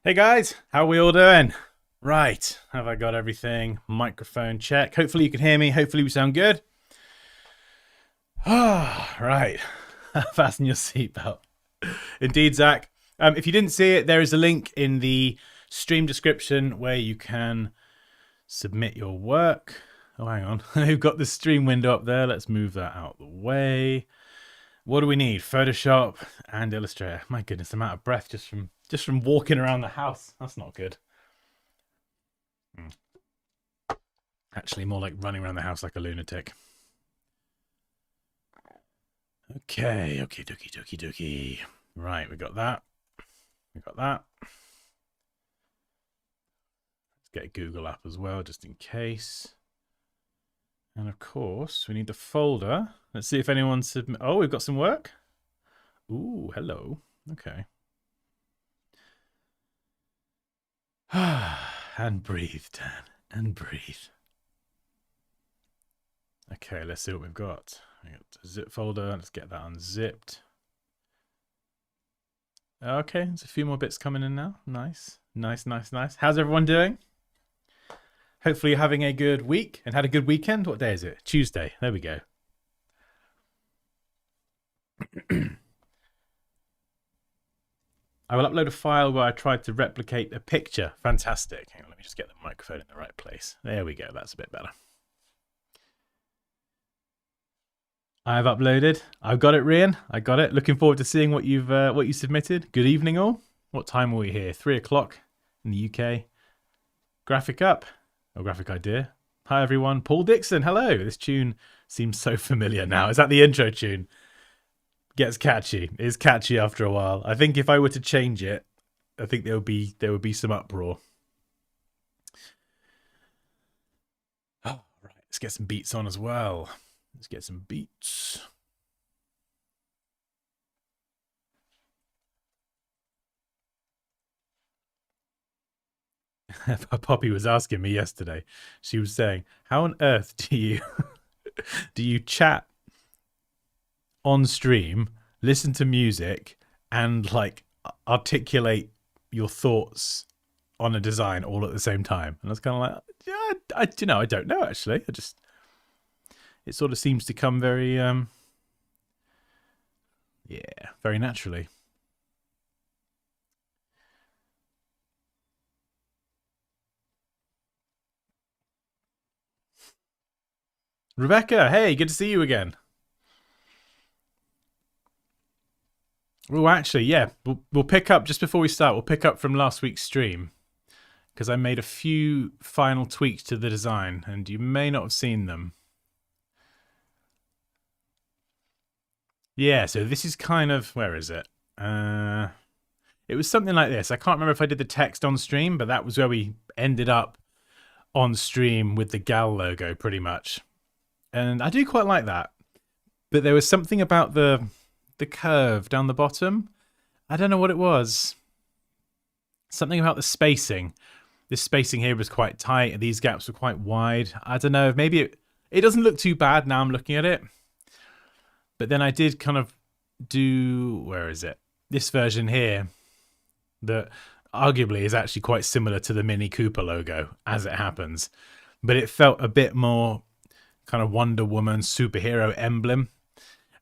Hey guys, how are we all doing? Right, have I got everything? Microphone check. Hopefully you can hear me. Hopefully we sound good. Ah, right. Fasten your seatbelt. Indeed, Zach. If you didn't see it, there is a link in the stream description where you can submit your work. Oh, hang on. We've got the stream window up there. Let's move that out of the way. What do we need? Photoshop and Illustrator. My goodness, I'm out of breath just from walking around the house. That's not good. Actually, more like running around the house like a lunatic. Okay, dokie. Right, we got that. Let's get a Google app as well, just in case. And of course, we need the folder. Let's see if anyone submit. Oh, we've got some work. Ooh, hello. Okay. And breathe, Dan. And breathe. Okay, let's see what we've got. We got a zip folder. Let's get that unzipped. Okay, there's a few more bits coming in now. Nice. How's everyone doing? Hopefully you're having a good week and had a good weekend. What day is it? Tuesday. There we go. I will upload a file where I tried to replicate a picture. Fantastic. Hang on, let me just get the microphone in the right place. There we go. That's a bit better. I've uploaded. I've got it, Rian. I got it. Looking forward to seeing what you submitted. Good evening, all. What time are we here? 3 o'clock in the UK. Graphic up. Oh, graphic idea. Hi, everyone. Paul Dixon. Hello. This tune seems so familiar now. Is that the intro tune? Gets catchy. It's catchy after a while. I think if I were to change it, I think there would be some uproar. Oh, right. Let's get some beats on as well. Let's get some beats. Poppy was asking me yesterday. She was saying, "How on earth do you chat on stream, listen to music, and like articulate your thoughts on a design all at the same time?" And I was kind of like, "Yeah, I don't know actually. It sort of seems to come very, very naturally." Rebecca, hey, good to see you again. Oh, actually, yeah, we'll pick up just before we start. We'll pick up from last week's stream because I made a few final tweaks to the design, and you may not have seen them. Yeah, so this is kind of, where is it? It was something like this. I can't remember if I did the text on stream, but that was where we ended up on stream with the Gal logo, pretty much. And I do quite like that. But there was something about the curve down the bottom. I don't know what it was. Something about the spacing. This spacing here was quite tight, and these gaps were quite wide. I don't know. Maybe it doesn't look too bad now I'm looking at it. But then I did kind of do, where is it? This version here that arguably is actually quite similar to the Mini Cooper logo as it happens. But it felt a bit more kind of Wonder Woman superhero emblem.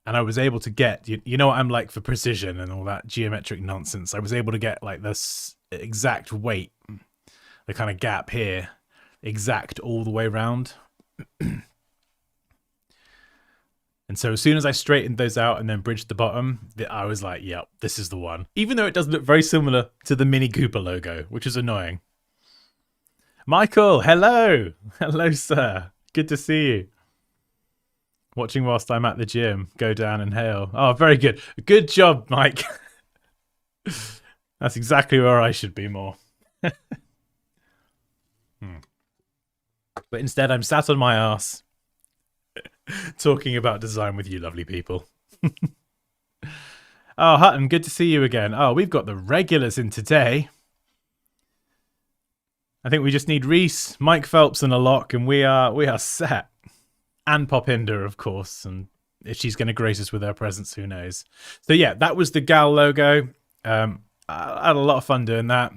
And I was able to get, you know what I'm like for precision and all that geometric nonsense. I was able to get like this exact weight, the kind of gap here, exact all the way around. And so as soon as I straightened those out and then bridged the bottom, I was like, yep, this is the one. Even though it does look very similar to the Mini Cooper logo, which is annoying. Michael, hello. Hello, sir. Good to see you. Watching whilst I'm at the gym. Go down and hail. Oh, very good. Good job, Mike. That's exactly where I should be more. But instead, I'm sat on my ass talking about design with you lovely people. Oh, Hutton, good to see you again. Oh, we've got the regulars in today. I think we just need Reese, Mike Phelps, and a lock, and we are set. And Popinder, of course, and if she's going to grace us with her presence, who knows. So yeah, that was the Gal logo. I had a lot of fun doing that.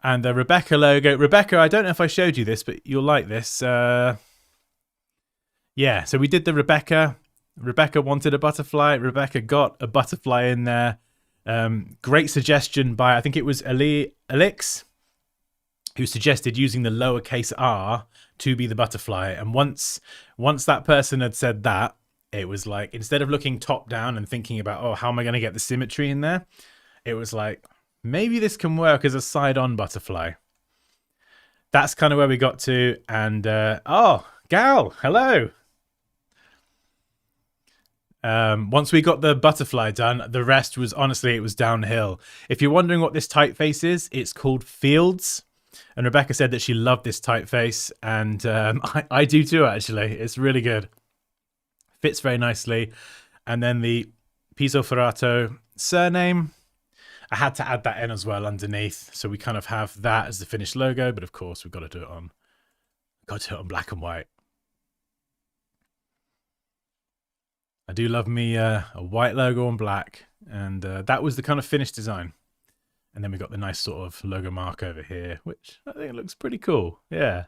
And the Rebecca logo. Rebecca, I don't know if I showed you this, but you'll like this. Yeah, so we did the Rebecca. Rebecca wanted a butterfly. Rebecca got a butterfly in there. Great suggestion by, I think it was Alix, who suggested using the lowercase r to be the butterfly. And once that person had said that, it was like, instead of looking top down and thinking about, oh, how am I going to get the symmetry in there? It was like, maybe this can work as a side-on butterfly. That's kind of where we got to. And, oh, Gal, hello. Once we got the butterfly done, the rest was, honestly, it was downhill. If you're wondering what this typeface is, it's called Fields. And Rebecca said that she loved this typeface. And I do too, actually. It's really good. Fits very nicely. And then the Piso Ferrato surname, I had to add that in as well underneath. So we kind of have that as the finished logo. But of course, we've got to do it on, black and white. I do love me a white logo on black, and that was the kind of finished design. And then we got the nice sort of logo mark over here, which I think looks pretty cool. Yeah.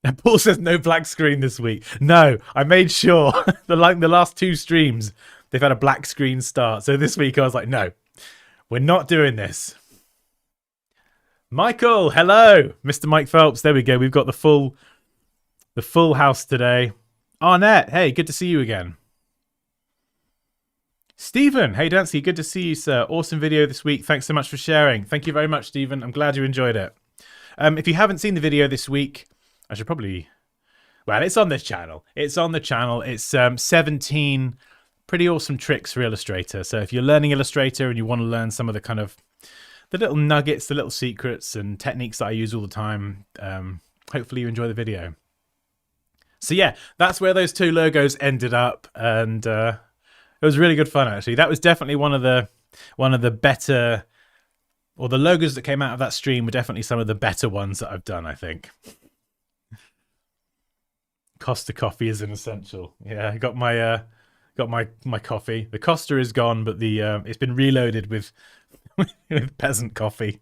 And Paul says no black screen this week. No, I made sure the last two streams, they've had a black screen start. So this week I was like, no, we're not doing this. Michael, hello, Mr. Mike Phelps. There we go. We've got the full house today. Arnett, hey, good to see you again. Stephen, hey Dansky, good to see you, sir. Awesome video this week. Thanks so much for sharing. Thank you very much, Stephen. I'm glad you enjoyed it. If you haven't seen the video this week, I should probably... Well, it's on this channel. It's on the channel. It's 17 pretty awesome tricks for Illustrator. So if you're learning Illustrator and you want to learn some of the kind of the little nuggets, the little secrets and techniques that I use all the time, hopefully you enjoy the video. So yeah, that's where those two logos ended up, and it was really good fun actually. That was definitely one of the better, or the logos that came out of that stream were definitely some of the better ones that I've done, I think. Costa coffee is an essential. Yeah, I got my coffee. The Costa is gone, but the it's been reloaded with with peasant coffee.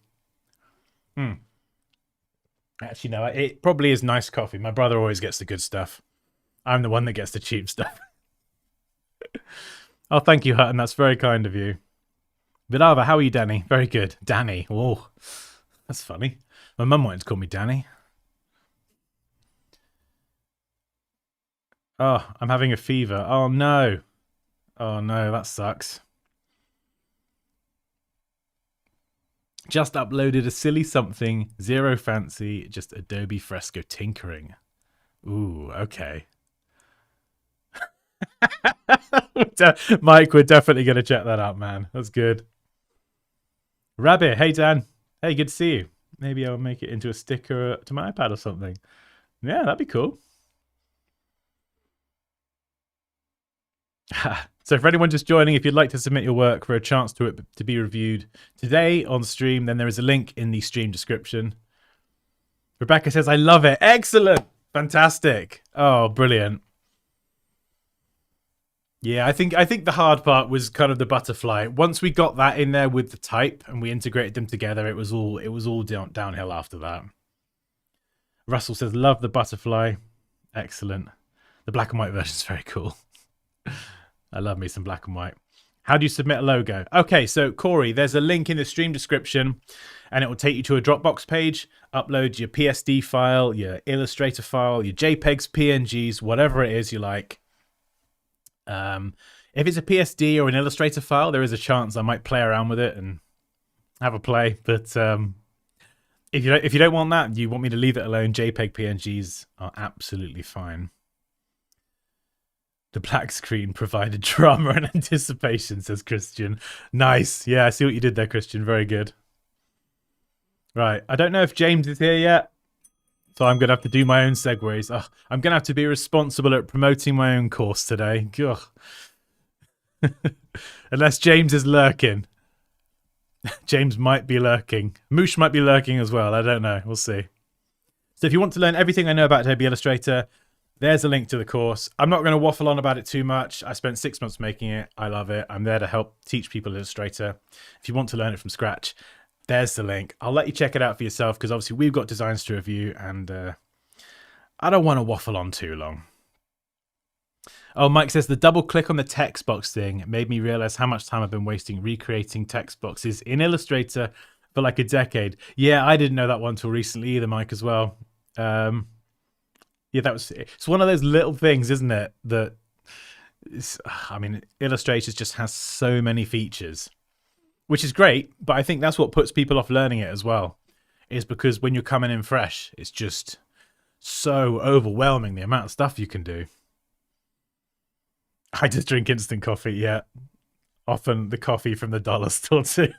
Actually, no, it probably is nice coffee. My brother always gets the good stuff. I'm the one that gets the cheap stuff. Oh, thank you, Hutton. That's very kind of you. Vidava, how are you, Danny? Very good. Danny. Oh, that's funny. My mum wanted to call me Danny. Oh, I'm having a fever. Oh, no. Oh, no, that sucks. Just uploaded a silly something, zero fancy, just Adobe Fresco tinkering. Ooh, okay. Mike, we're definitely going to check that out, man. That's good. Rabbit, hey Dan. Hey, good to see you. Maybe I'll make it into a sticker to my iPad or something. Yeah, that'd be cool. So for anyone just joining, if you'd like to submit your work for a chance to be reviewed today on stream, then there is a link in the stream description. Rebecca says, I love it. Excellent. Fantastic. Oh, brilliant. Yeah, I think the hard part was kind of the butterfly. Once we got that in there with the type and we integrated them together, it was all downhill after that. Russell says, love the butterfly. Excellent. The black and white version is very cool. I love me some black and white. How do you submit a logo? Okay, so Corey, there's a link in the stream description and it will take you to a Dropbox page. Upload your PSD file, your Illustrator file, your JPEGs, PNGs, whatever it is you like. If it's a PSD or an Illustrator file, there is a chance I might play around with it and have a play. But if you don't want that, you want me to leave it alone, JPEG PNGs are absolutely fine. The black screen provided drama and anticipation, says Christian. Nice. Yeah, I see what you did there, Christian. Very good. Right. I don't know if James is here yet, so I'm going to have to do my own segues. Oh, I'm going to have to be responsible at promoting my own course today. Unless James is lurking. James might be lurking. Moosh might be lurking as well. I don't know. We'll see. So if you want to learn everything I know about Adobe Illustrator, there's a link to the course. I'm not going to waffle on about it too much. I spent 6 months making it. I love it. I'm there to help teach people Illustrator. If you want to learn it from scratch, There's the link. I'll let you check it out for yourself because obviously we've got designs to review and I don't want to waffle on too long. Oh, Mike says the double click on the text box thing made me realize how much time I've been wasting recreating text boxes in Illustrator for like a decade. Yeah, I didn't know that one till recently either, Mike, as well. Yeah, it's one of those little things, isn't it? That I mean, Illustrator just has so many features, which is great, but I think that's what puts people off learning it as well, is because when you're coming in fresh, it's just so overwhelming the amount of stuff you can do. I just drink instant coffee, yeah. Often the coffee from the dollar store too.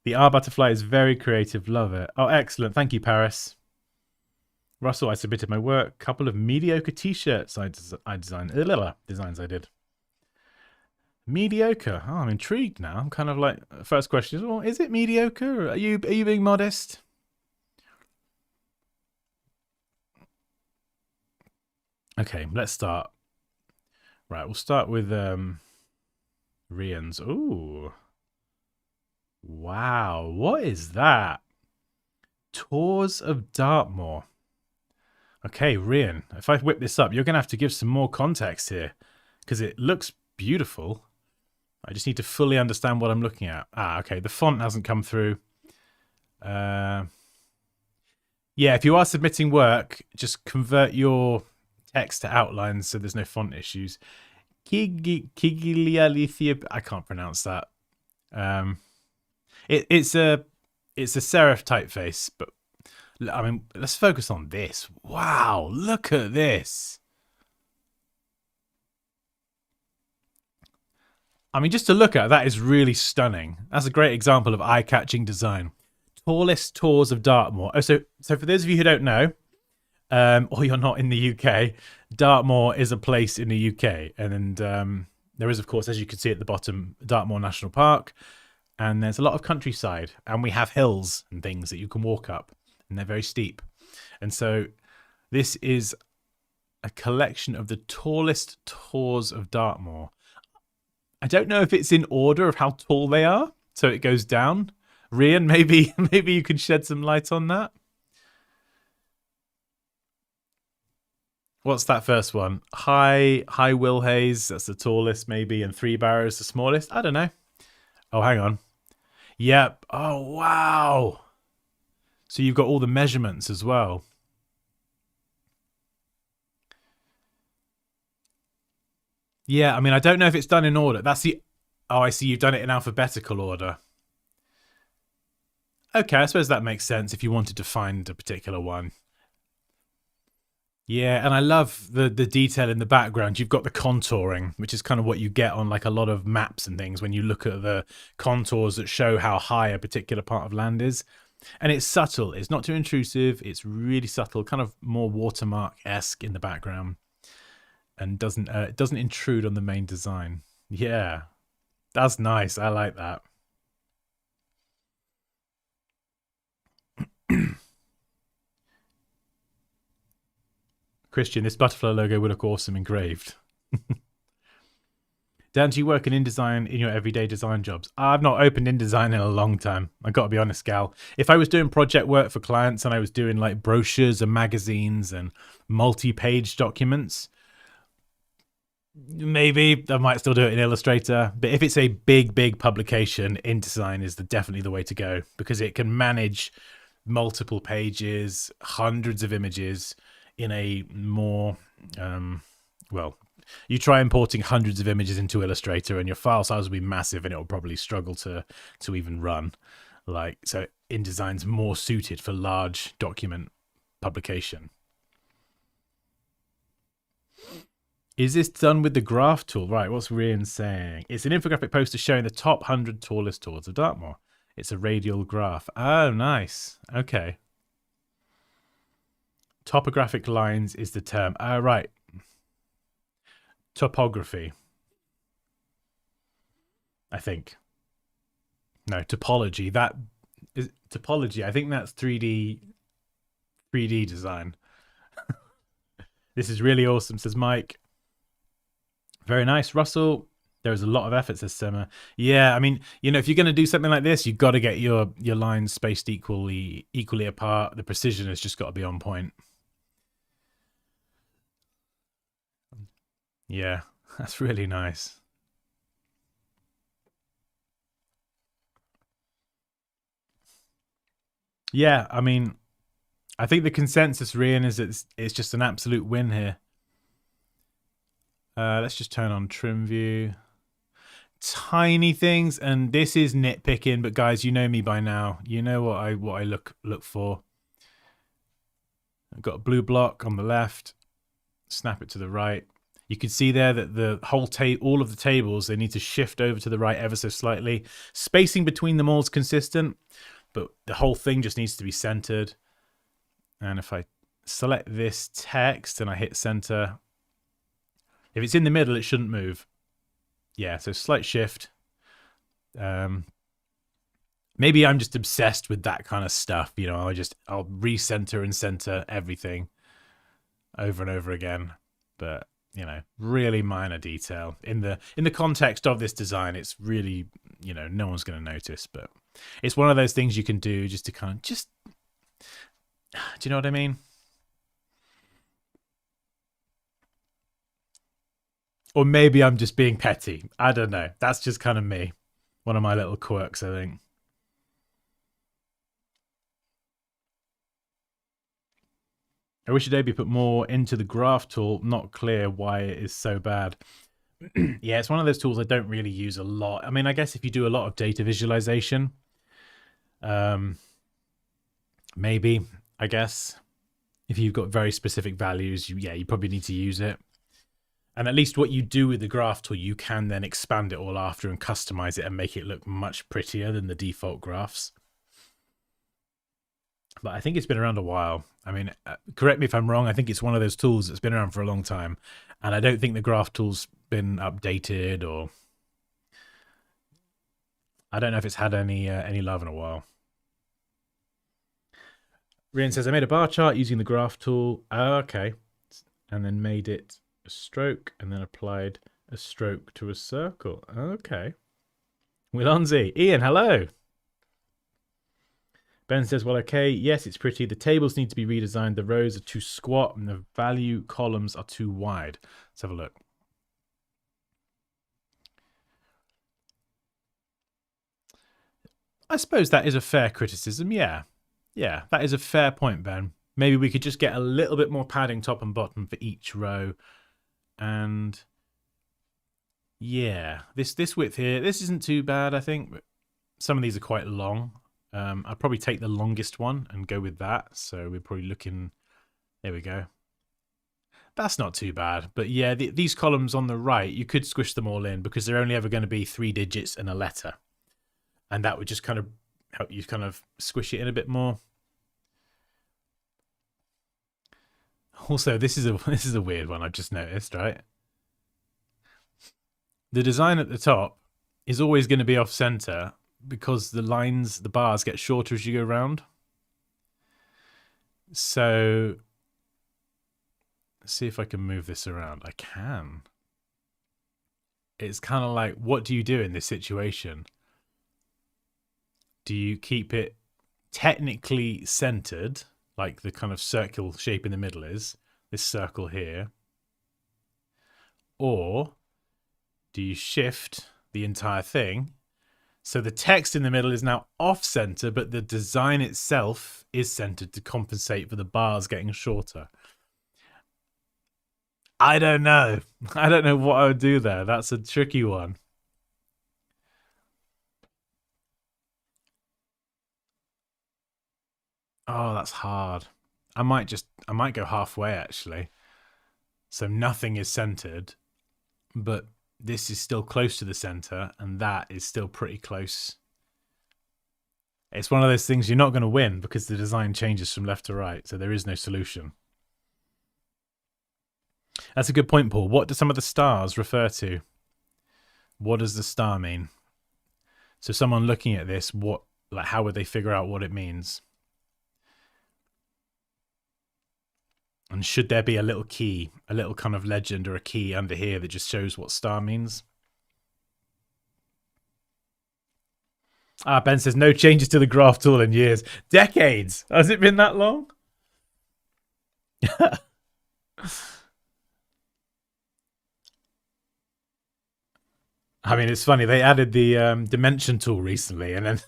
The R butterfly is very creative, love it. Oh, excellent. Thank you, Paris. Russell, I submitted my work. Couple of mediocre t-shirts I designed. Designs I did. Mediocre. Oh, I'm intrigued now. I'm kind of like, first question is, well, is it mediocre? Are you being modest? Okay, let's start. Right, we'll start with Rian's. Ooh. Wow, what is that? Tours of Dartmoor. Okay, Rian, if I whip this up, you're going to have to give some more context here because it looks beautiful. I just need to fully understand what I'm looking at. Ah, okay, the font hasn't come through. Yeah, if you are submitting work, just convert your text to outlines so there's no font issues. Kiglialithia, I can't pronounce that. It's a serif typeface, but I mean, let's focus on this. Wow, look at this. I mean, just to look at that is really stunning. That's a great example of eye-catching design. Tallest tours of Dartmoor. Oh, so for those of you who don't know, or you're not in the UK, Dartmoor is a place in the UK, and there is, of course, as you can see at the bottom, Dartmoor National Park, and there's a lot of countryside, and we have hills and things that you can walk up, and they're very steep. And so this is a collection of the tallest tours of Dartmoor. I don't know if it's in order of how tall they are, so it goes down. Rian, maybe you can shed some light on that. What's that first one? High Will Hayes, that's the tallest maybe, and Three Barrows the smallest. I don't know. Oh, hang on. Yep. Oh, wow. So you've got all the measurements as well. Yeah, I mean, I don't know if it's done in order. That's the... Oh, I see. You've done it in alphabetical order. Okay, I suppose that makes sense if you wanted to find a particular one. Yeah, and I love the detail in the background. You've got the contouring, which is kind of what you get on like a lot of maps and things when you look at the contours that show how high a particular part of land is. And it's subtle. It's not too intrusive. It's really subtle, kind of more watermark-esque in the background, and doesn't intrude on the main design. Yeah, that's nice. I like that. Christian, this butterfly logo would look awesome engraved. Dan, do you work in InDesign in your everyday design jobs? I've not opened InDesign in a long time. I got to be honest, Gal. If I was doing project work for clients and I was doing like brochures and magazines and multi-page documents, maybe I might still do it in Illustrator. But if it's a big publication, InDesign is definitely the way to go because it can manage multiple pages, hundreds of images in a more, well, you try importing hundreds of images into Illustrator and your file size will be massive and it will probably struggle to even run. Like, so InDesign's more suited for large document publication. Is this done with the graph tool? Right, what's Rian saying? It's an infographic poster showing the top 100 tallest tours of Dartmoor. It's a radial graph. Oh, nice. Okay. Topographic lines is the term. Oh, right. Topography. I think. No, topology. That is topology. I think that's 3D design. This is really awesome, says Mike. Very nice. Russell, There's a lot of effort, says Sema. Yeah, I mean, you know, if you're going to do something like this, you've got to get your lines spaced equally apart. The precision has just got to be on point. Yeah, that's really nice. Yeah, I mean, I think the consensus, Rian, is it's just an absolute win here. Let's just turn on trim view. Tiny things, and this is nitpicking, but guys, you know me by now. You know what I look for. I've got a blue block on the left. Snap it to the right. You can see there that the whole all of the tables, they need to shift over to the right ever so slightly. Spacing between them all is consistent, but the whole thing just needs to be centered. And if I select this text and I hit center, if it's in the middle, it shouldn't move. Yeah, so slight shift. Maybe I'm just obsessed with that kind of stuff. You know, I'll recenter and center everything over and over again. But, you know, really minor detail. In the context of this design, it's really, you know, no one's going to notice. But it's one of those things you can do just to kind of do you know what I mean? Or maybe I'm just being petty. I don't know. That's just kind of me. One of my little quirks, I think. I wish Adobe put more into the graph tool. Not clear why it is so bad. Yeah, it's one of those tools I don't really use a lot. I mean, I guess if you do a lot of data visualization, maybe, I guess. If you've got very specific values, you probably need to use it. And at least what you do with the graph tool, you can then expand it all after and customize it and make it look much prettier than the default graphs. But I think it's been around a while. I mean, correct me if I'm wrong. I think it's one of those tools that's been around for a long time. And I don't think the graph tool's been updated, or I don't know if it's had any love in a while. Rian says, I made a bar chart using the graph tool. Oh, okay. And then made it a stroke and then applied a stroke to a circle. Okay. Wilonzi. Ian, hello. Ben says, well, okay, yes, it's pretty. The tables need to be redesigned. The rows are too squat and the value columns are too wide. Let's have a look. I suppose that is a fair criticism. Yeah, that is a fair point, Ben. Maybe we could just get a little bit more padding top and bottom for each row. And yeah, this width here, this isn't too bad, I think. But some of these are quite long. I'd probably take the longest one and go with that. So we're probably looking, there we go. That's not too bad. But yeah, these columns on the right, you could squish them all in because they're only ever going to be 3 digits and a letter. And that would just kind of help you kind of squish it in a bit more. Also, this is a weird one I've just noticed, right? The design at the top is always going to be off center because the bars get shorter as you go around. So let's see if I can move this around. I can. It's kind of like, what do you do in this situation? Do you keep it technically centered, like the kind of circle shape in the middle is, this circle here? Or do you shift the entire thing so the text in the middle is now off center, but the design itself is centered to compensate for the bars getting shorter? I don't know. I don't know what I would do there. That's a tricky one. Oh, that's hard. I might go halfway actually. So nothing is centered, but this is still close to the center and that is still pretty close. It's one of those things you're not going to win because the design changes from left to right, so there is no solution. That's a good point, Paul. What do some of the stars refer to? What does the star mean? So someone looking at this, how would they figure out what it means? And should there be a little key, a little kind of legend or a key under here that just shows what star means? Ah, Ben says no changes to the graph tool in years. Decades. Has it been that long? I mean, it's funny. They added the dimension tool recently, and then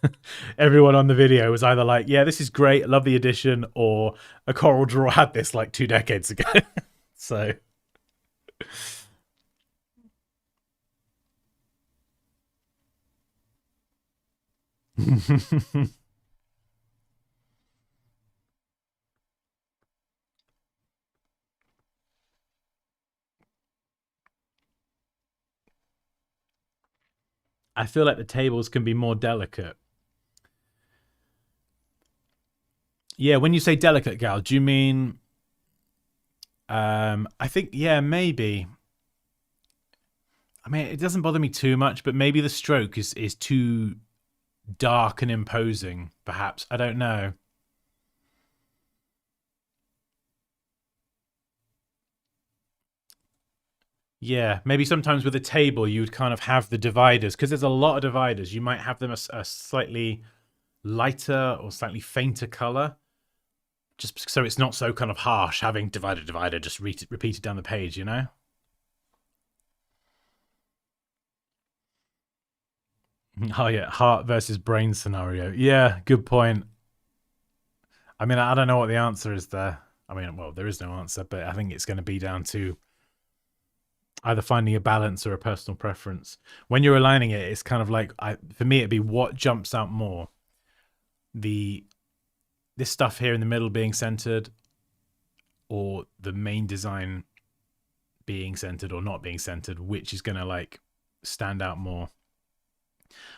everyone on the video was either like, "Yeah, this is great, love the addition," or "A Coral Draw had this like 2 decades ago." So, I feel like the tables can be more delicate. Yeah, when you say delicate, Gal, do you mean? I think yeah, maybe. I mean, it doesn't bother me too much, but maybe the stroke is too dark and imposing. Perhaps I don't know. Yeah, maybe sometimes with a table you would kind of have the dividers because there's a lot of dividers. You might have them a slightly lighter or slightly fainter color, just so it's not so kind of harsh having divider just repeated down the page. You know? Oh yeah, heart versus brain scenario. Yeah, good point. I mean, I don't know what the answer is there. I mean, well, there is no answer, but I think it's going to be down to either finding a balance or a personal preference. When you're aligning it, it's kind of like for me, it'd be what jumps out more: the this stuff here in the middle being centered, or the main design being centered or not being centered. Which is going to like stand out more?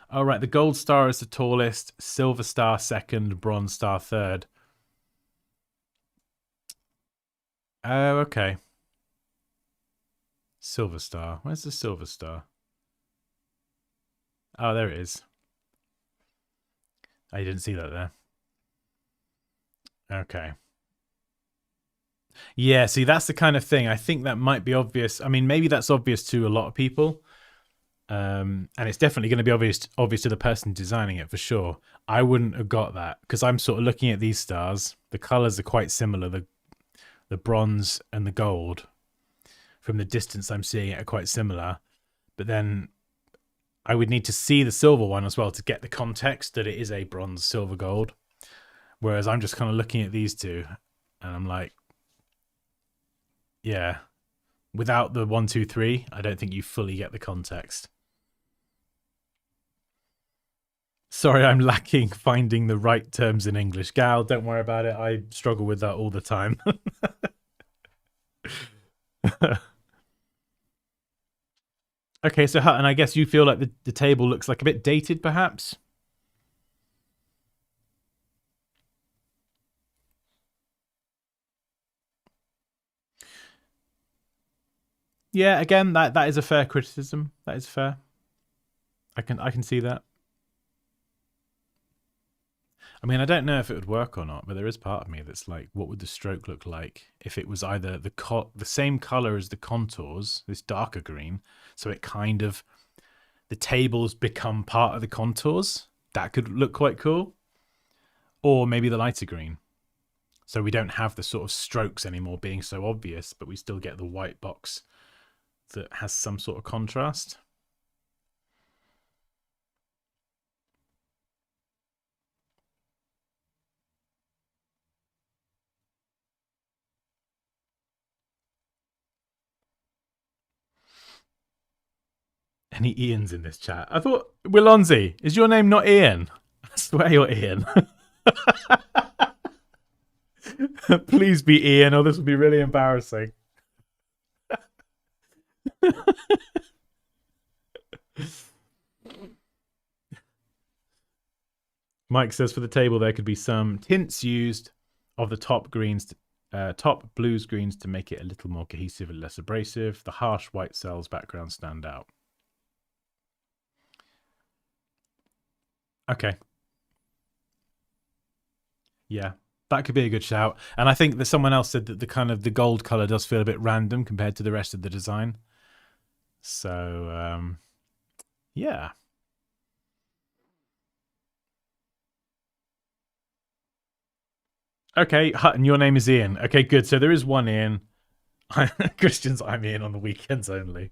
All right, the gold star is the tallest, silver star second, bronze star third. Oh, okay. Silver star. Where's the silver star? Oh, there it is. I didn't see that there. Okay. Yeah, see, that's the kind of thing. I think that might be obvious. I mean, maybe that's obvious to a lot of people. And it's definitely going to be obvious to the person designing it for sure. I wouldn't have got that because I'm sort of looking at these stars. The colors are quite similar. The bronze and the gold, from the distance I'm seeing it, are quite similar. But then I would need to see the silver one as well to get the context that it is a bronze, silver, gold. Whereas I'm just kind of looking at these two, and I'm like, yeah, without the 1, 2, 3, I don't think you fully get the context. Sorry, I'm lacking finding the right terms in English. Gal, don't worry about it. I struggle with that all the time. Okay, so and I guess you feel like the table looks like a bit dated, perhaps? Yeah, again, that is a fair criticism. That is fair. I can see that. I mean, I don't know if it would work or not, but there is part of me that's like, what would the stroke look like if it was either the same color as the contours, this darker green, so it kind of the tables become part of the contours. That could look quite cool. Or maybe the lighter green. So we don't have the sort of strokes anymore being so obvious, but we still get the white box that has some sort of contrast. Any Ians in this chat? I thought, Willonzi, is your name not Ian? I swear you're Ian. Please be Ian, or this will be really embarrassing. Mike says for the table there could be some tints used of the top greens, top blues greens to make it a little more cohesive and less abrasive. The harsh white cells background stand out. Okay. Yeah, that could be a good shout. And I think that someone else said that the kind of the gold color does feel a bit random compared to the rest of the design. So yeah. Okay, Hutton, your name is Ian. Okay, good. So there is one Ian. Christians, I'm Ian on the weekends only.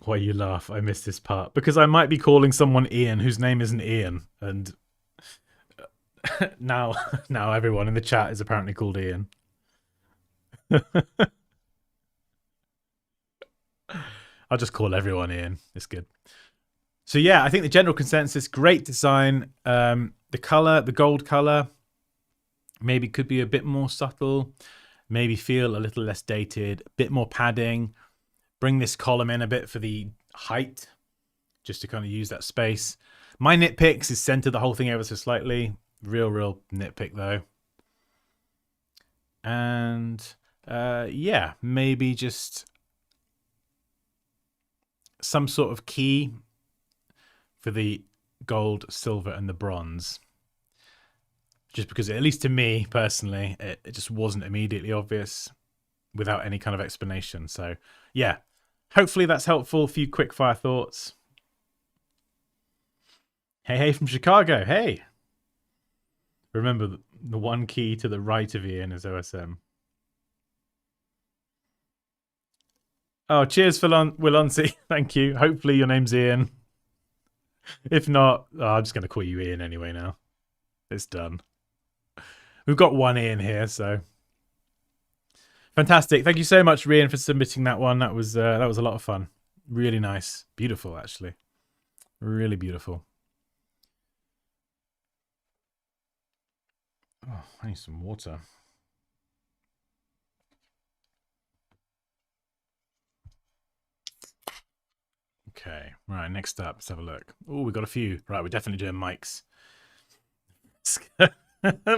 Why you laugh? I missed this part. Because I might be calling someone Ian whose name isn't Ian. And now everyone in the chat is apparently called Ian. I'll just call everyone Ian. It's good. So yeah, I think the general consensus, great design. The color, the gold color, maybe could be a bit more subtle. Maybe feel a little less dated. A bit more padding. Bring this column in a bit for the height, just to kind of use that space. My nitpicks is center the whole thing ever so slightly. Real nitpick though. And yeah, maybe just some sort of key for the gold, silver, and the bronze. Just because, at least to me personally, it just wasn't immediately obvious without any kind of explanation. So yeah, hopefully that's helpful. A few quick fire thoughts. Hey from Chicago. Hey. Remember, the one key to the right of Ian is OSM. Oh, cheers for Willonsi. Thank you. Hopefully your name's Ian. If not, I'm just going to call you Ian anyway now. It's done. We've got one Ian here, so fantastic. Thank you so much, Ian, for submitting that one. That was a lot of fun. Really nice. Beautiful, actually. Really beautiful. Oh, I need some water. Okay, right, next up, let's have a look. Oh, we got a few. Right, we're definitely doing mics.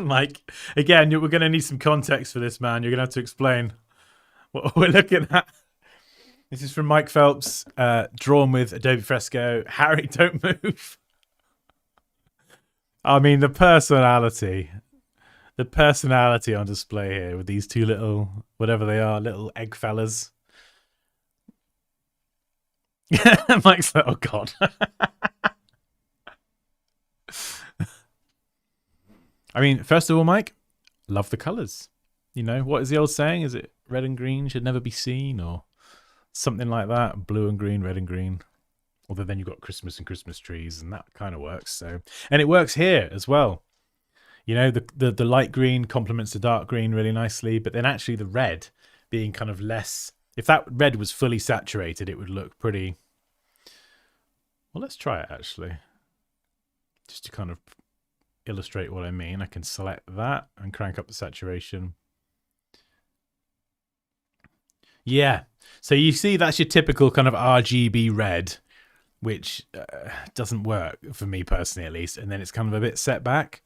Mike, again, we're going to need some context for this, man. You're going to have to explain what we're looking at. This is from Mike Phelps, drawn with Adobe Fresco. Harry, don't move. I mean, the personality on display here with these two little, whatever they are, little egg fellas. Mike's like, oh God. I mean, first of all, Mike, love the colors. You know, what is the old saying? Is it red and green should never be seen, or something like that? Blue and green, red and green. Although then you've got Christmas and Christmas trees, and that kind of works. So, and it works here as well. You know, the light green complements the dark green really nicely, but then actually the red being kind of less. If that red was fully saturated, it would look pretty. Well, let's try it actually, just to kind of illustrate what I mean. I can select that and crank up the saturation. Yeah, so you see that's your typical kind of RGB red, which doesn't work for me personally, at least. And then it's kind of a bit set back.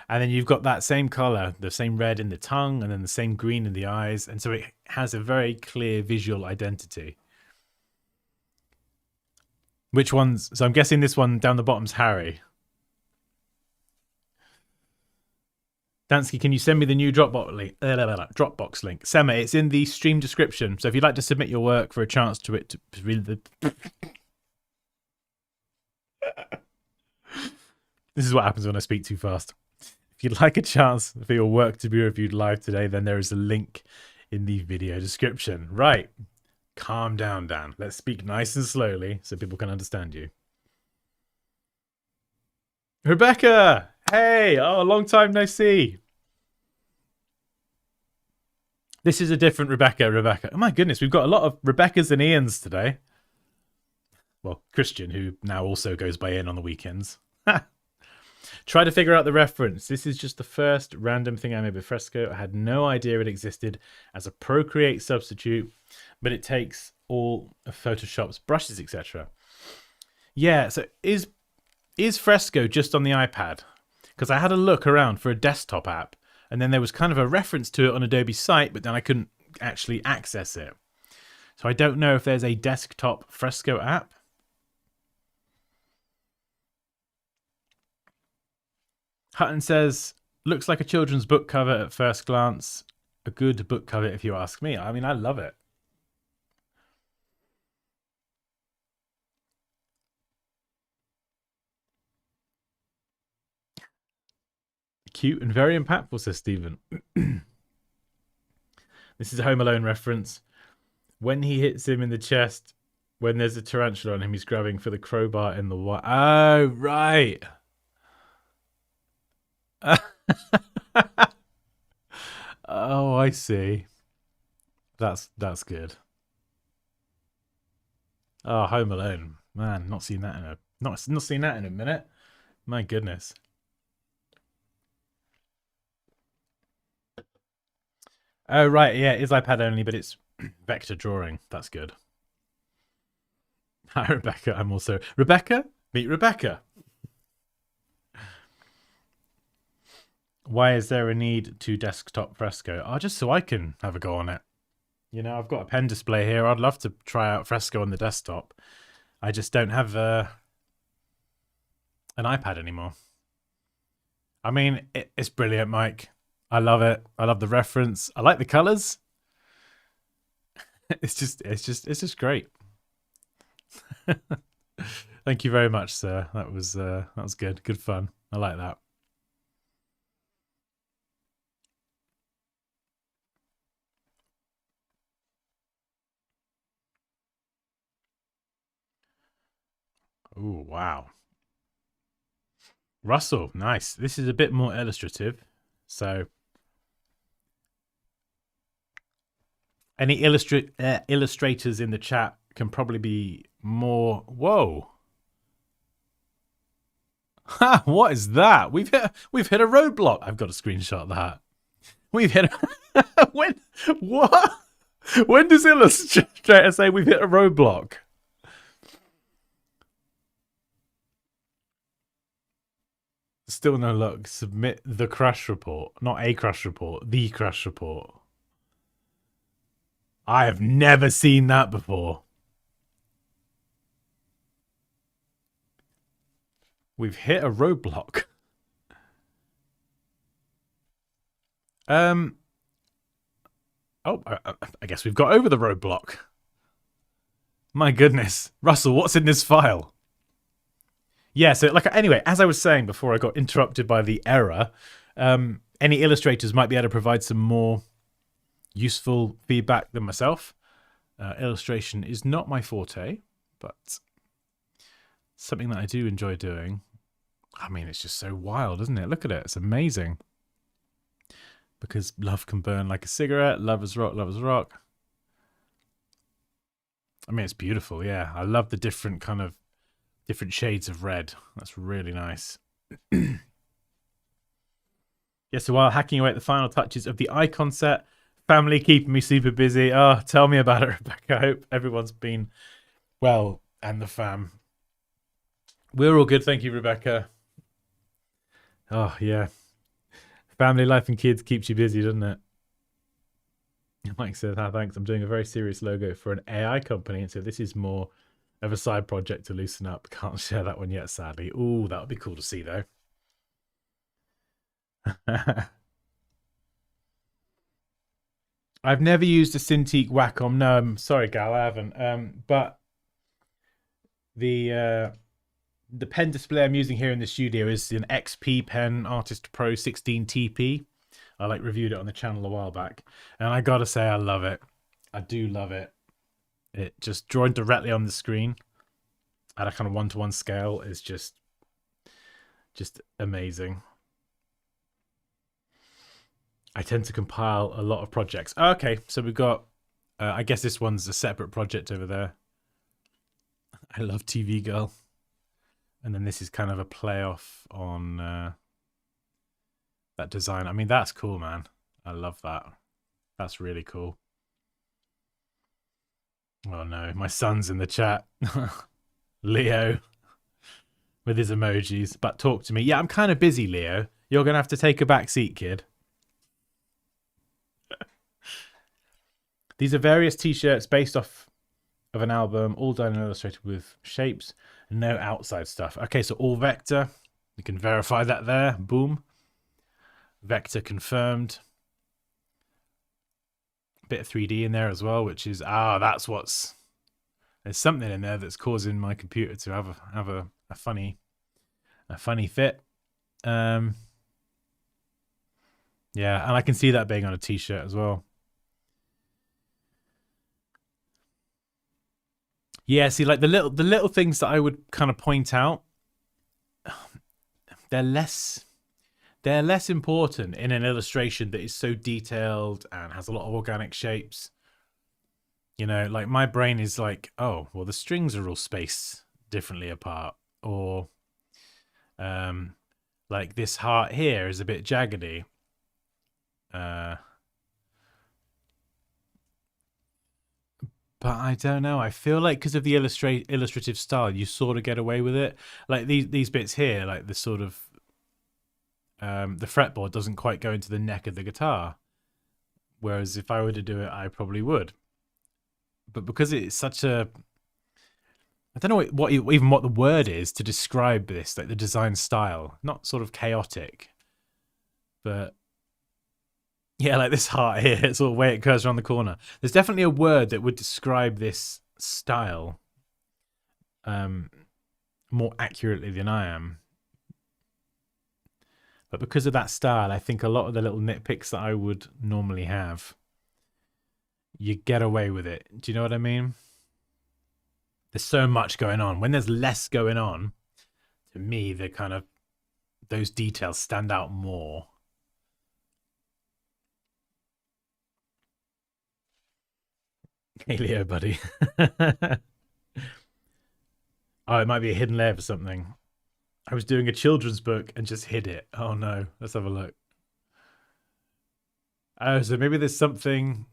And then you've got that same color, the same red in the tongue, and then the same green in the eyes. And so it has a very clear visual identity. Which one's? So I'm guessing this one down the bottom's Harry. Dansky, can you send me the new Dropbox link? Sema, it's in the stream description. So if you'd like to submit your work for a chance to it to read the. This is what happens when I speak too fast. If you'd like a chance for your work to be reviewed live today, then there is a link in the video description. Right. Calm down, Dan. Let's speak nice and slowly so people can understand you. Rebecca! Hey! Oh, long time no see. This is a different Rebecca. Oh my goodness, we've got a lot of Rebeccas and Ians today. Well, Christian, who now also goes by Ian on the weekends. Try to figure out the reference. This is just the first random thing I made with Fresco. I had no idea it existed as a Procreate substitute, but it takes all of Photoshop's brushes, etc. Yeah, so is Fresco just on the iPad? Because I had a look around for a desktop app, and then there was kind of a reference to it on Adobe's site, but then I couldn't actually access it. So I don't know if there's a desktop Fresco app. Hutton says, looks like a children's book cover at first glance. A good book cover, if you ask me. I mean, I love it. Cute and very impactful, says Stephen. This is a Home Alone reference. When he hits him in the chest, when there's a tarantula on him, he's grabbing for the crowbar in the wire. Oh, right. Oh, I see. That's good. Oh, Home Alone. Man, not seen that in a not seen that in a minute. My goodness. Oh, right. Yeah, it is iPad only, but it's vector drawing. That's good. Hi, Rebecca. I'm also Rebecca. Meet Rebecca. Why is there a need to desktop Fresco? Oh, just so I can have a go on it. You know, I've got a pen display here. I'd love to try out Fresco on the desktop. I just don't have an iPad anymore. I mean, it's brilliant, Mike. I love it. I love the reference. I like the colors. It's just great. Thank you very much, sir. That was good. Good fun. I like that. Oh, wow. Russell, nice. This is a bit more illustrative. So any illustrators in the chat can probably be more. Whoa. Ha, what is that? We've hit a roadblock. I've got to screenshot that. We've hit when what? When does Illustrator say we've hit a roadblock? Still no luck. Submit the crash report. Not a crash report. The crash report. I have never seen that before. We've hit a roadblock. Oh, I guess we've got over the roadblock. My goodness. Russell, what's in this file? Yeah, so anyway, as I was saying before I got interrupted by the error, any illustrators might be able to provide some more useful feedback than myself. Illustration is not my forte, but something that I do enjoy doing. I mean, it's just so wild, isn't it? Look at it. It's amazing. Because love can burn like a cigarette. Lovers rock, lovers rock. I mean, it's beautiful, yeah. I love the different shades of red. That's really nice. Yeah, so while hacking away at the final touches of the icon set, family keeping me super busy. Oh, tell me about it, Rebecca. I hope everyone's been well and the fam. We're all good, thank you, Rebecca. Oh, yeah. Family life and kids keeps you busy, doesn't it? Mike says, thanks. I'm doing a very serious logo for an AI company, and so this is more of a side project to loosen up. Can't share that one yet, sadly. Ooh, that would be cool to see, though. I've never used a Cintiq Wacom. No, I'm sorry, Gal, I haven't. But the pen display I'm using here in the studio is an XP pen Artist Pro 16 TP. I reviewed it on the channel a while back, and I gotta say I love it. I do love it. It just drawing directly on the screen at a kind of 1-to-1 scale is just amazing. I tend to compile a lot of projects. Okay, so we've got I guess this one's a separate project over there. I love TV Girl. And then this is kind of a play off on that design. I mean, that's cool, man. I love that. That's really cool. Oh no, my son's in the chat. Leo with his emojis. But talk to me. Yeah, I'm kind of busy, Leo. You're going to have to take a back seat, kid. These are various t-shirts based off of an album, all done and illustrated with shapes. No outside stuff. Okay, so all vector. You can verify that there. Boom. Vector confirmed. Bit of 3D in there as well, which is that's what's. There's something in there that's causing my computer to have a funny fit. Yeah, and I can see that being on a t-shirt as well. Yeah, see, like the little things that I would kind of point out, they're less they're less important in an illustration that is so detailed and has a lot of organic shapes. You know, like my brain is like, oh, well, the strings are all spaced differently apart, or like this heart here is a bit jaggedy. Uh, but I don't know. I feel like because of the illustrative style, you sort of get away with it. Like these bits here, like the sort of the fretboard doesn't quite go into the neck of the guitar, whereas if I were to do it, I probably would. But because it's such a, I don't know what the word is to describe this, like the design style, not sort of chaotic, but yeah, like this heart here, it's all the way it curves around the corner. There's definitely a word that would describe this style more accurately than I am. But because of that style, I think a lot of the little nitpicks that I would normally have, you get away with it. Do you know what I mean? There's so much going on. When there's less going on, to me, the kind of those details stand out more. Hey, Leo, buddy. Oh, it might be a hidden layer for something. I was doing a children's book and just hid it. Oh no, let's have a look. Oh, so maybe there's something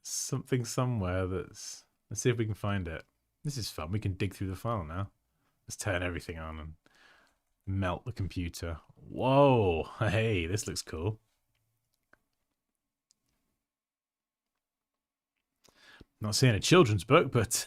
somewhere that's. Let's see if we can find it. This is fun. We can dig through the file now. Let's turn everything on and melt the computer. Whoa, hey, this looks cool. Not seeing a children's book, but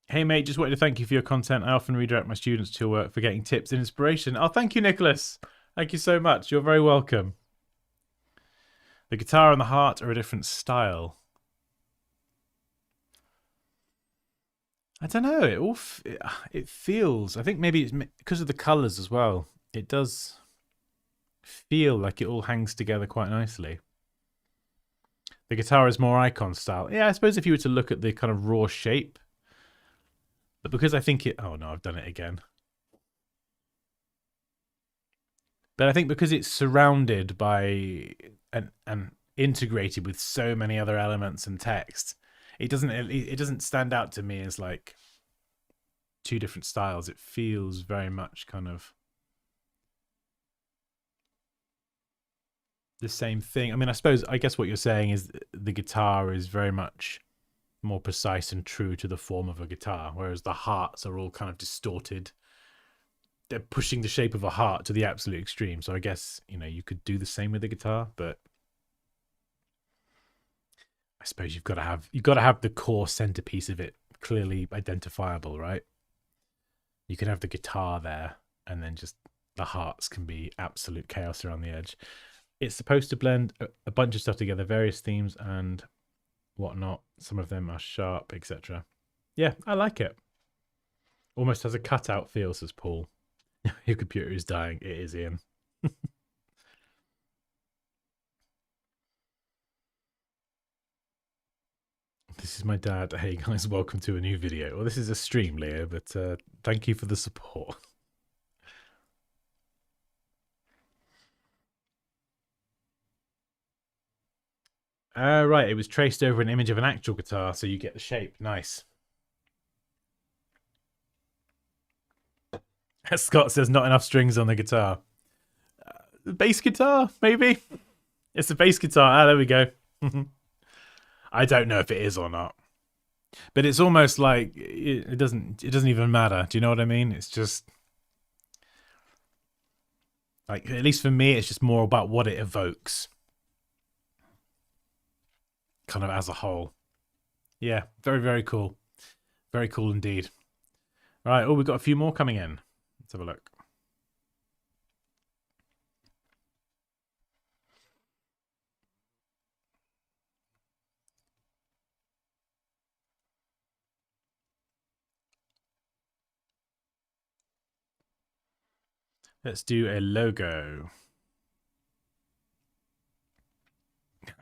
hey, mate, just wanted to thank you for your content. I often redirect my students to your work for getting tips and inspiration. Oh, thank you, Nicholas. Thank you so much. You're very welcome. The guitar and the heart are a different style. I don't know. It feels. I think maybe it's because of the colors as well. It does feel like it all hangs together quite nicely. The guitar is more icon style. Yeah, I suppose if you were to look at the kind of raw shape, but because I think it. Oh no, I've done it again. But I think because it's surrounded by and integrated with so many other elements and text, it doesn't stand out to me as like two different styles. It feels very much kind of the same thing. I mean, I guess what you're saying is the guitar is very much more precise and true to the form of a guitar, whereas the hearts are all kind of distorted. They're pushing the shape of a heart to the absolute extreme. So I guess, you could do the same with the guitar, but I suppose you've got to have the core centerpiece of it clearly identifiable, right? You can have the guitar there, and then just the hearts can be absolute chaos around the edge. It's supposed to blend a bunch of stuff together, various themes and whatnot. Some of them are sharp, etc. Yeah, I like it. Almost has a cutout feel, says Paul. Your computer is dying. It is, Ian. This is my dad. Hey guys, welcome to a new video. Well, this is a stream, Leo, but thank you for the support. Right, it was traced over an image of an actual guitar, so you get the shape. Nice. Scott says not enough strings on the guitar. Bass guitar, maybe? It's a bass guitar. Ah, there we go. I don't know if it is or not. But it's almost like it doesn't even matter. Do you know what I mean? It's just like, at least for me, it's just more about what it evokes. Kind of as a whole. Yeah, very, very cool. Very cool indeed. Right, oh, we've got a few more coming in. Let's have a look. Let's do a logo.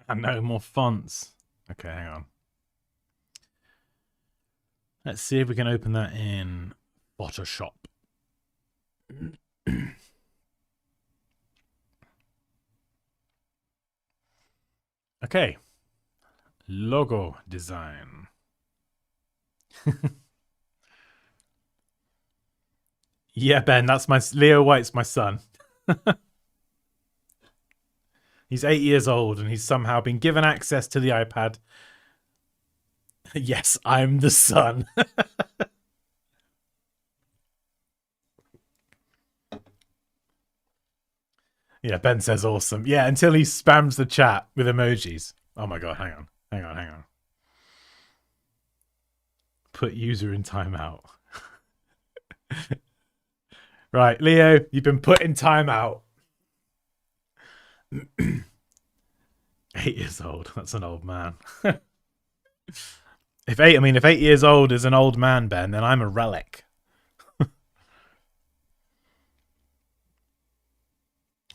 And no more fonts. Okay, hang on. Let's see if we can open that in Photoshop. Okay. Logo design. Yeah, Ben, that's my Leo White's my son. He's 8 years old and he's somehow been given access to the iPad. Yes, I'm the son. Yeah, Ben says awesome. Yeah, until he spams the chat with emojis. Oh my god, hang on. Put user in timeout. Right, Leo, you've been put in timeout. 8 years old. That's an old man. If 8 years old is an old man, Ben, then I'm a relic.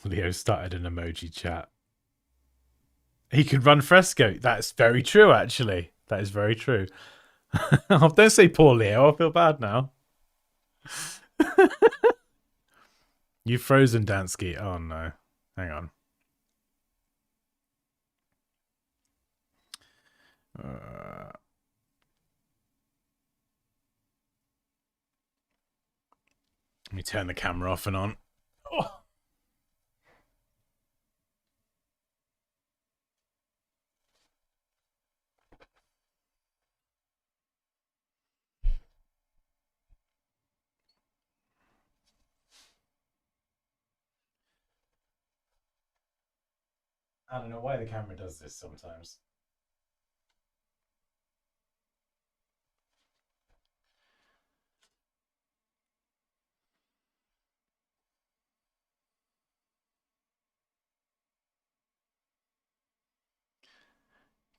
Leo started an emoji chat. He could run Fresco. That's very true, actually. That is very true. Oh, don't say poor Leo. I feel bad now. You've frozen, Dansky. Oh, no. Hang on. Let me turn the camera off and on. Oh. I don't know why the camera does this sometimes.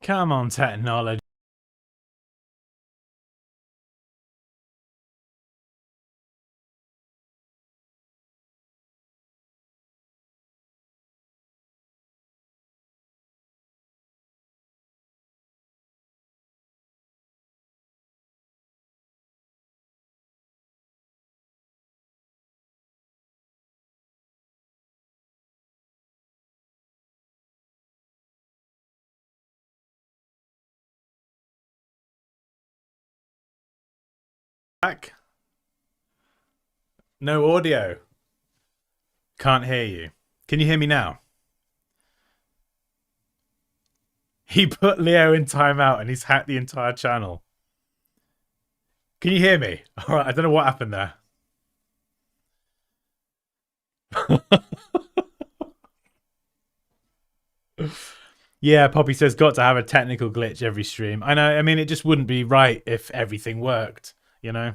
Come on, technology. Back. No audio. Can't hear you. Can you hear me now? He put Leo in timeout and he's hacked the entire channel. Can you hear me? All right, I don't know what happened there. Yeah, Poppy says got to have a technical glitch every stream. I know. I mean, it just wouldn't be right if everything worked, you know?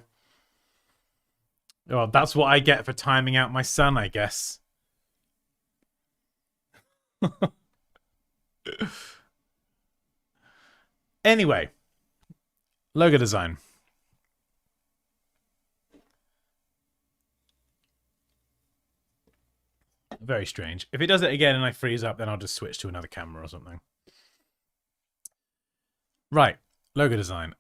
Well, that's what I get for timing out my son, I guess. Anyway, logo design. Very strange. If it does it again and I freeze up, then I'll just switch to another camera or something. Right, logo design.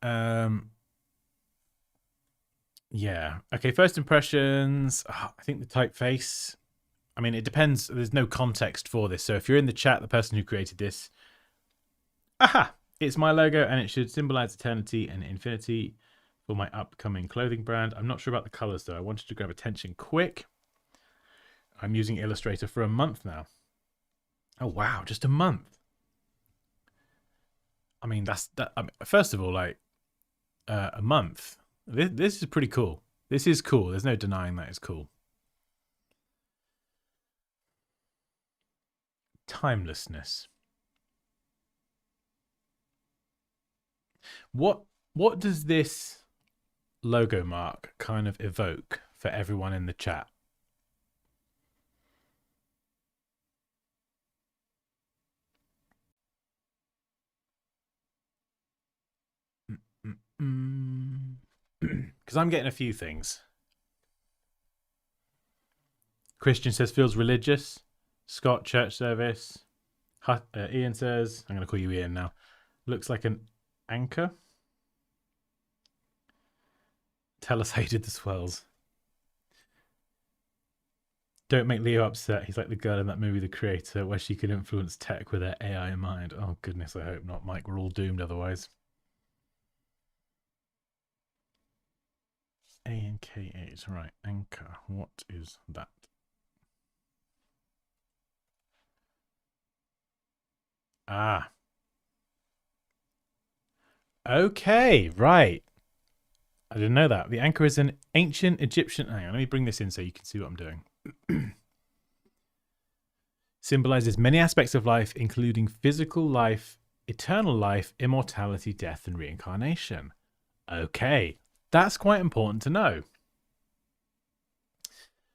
Yeah. Okay, first impressions. I think the typeface. I mean, it depends. There's no context for this. So if you're in the chat, the person who created this, aha, it's my logo and it should symbolize eternity and infinity for my upcoming clothing brand. I'm not sure about the colors though. I wanted to grab attention quick. I'm using Illustrator for a month now. Oh, wow, just a month. I mean, first of all, like a month. This is pretty cool. This is cool. There's no denying that it's cool. Timelessness. What does this logo mark kind of evoke for everyone in the chat? Because I'm getting a few things. Christian says feels religious. Scott, church service. Ian says, I'm going to call you Ian now. Looks like an anchor. Tell us how you did the swells. Don't make Leo upset. He's like the girl in that movie, The Creator, where she can influence tech with her AI in mind. Oh, goodness, I hope not, Mike. We're all doomed otherwise. ANK8. Right, anchor. What is that? Ah. Okay, right. I didn't know that. The anchor is an ancient Egyptian... Hang on, let me bring this in so you can see what I'm doing. Symbolizes many aspects of life, including physical life, eternal life, immortality, death, and reincarnation. Okay, that's quite important to know.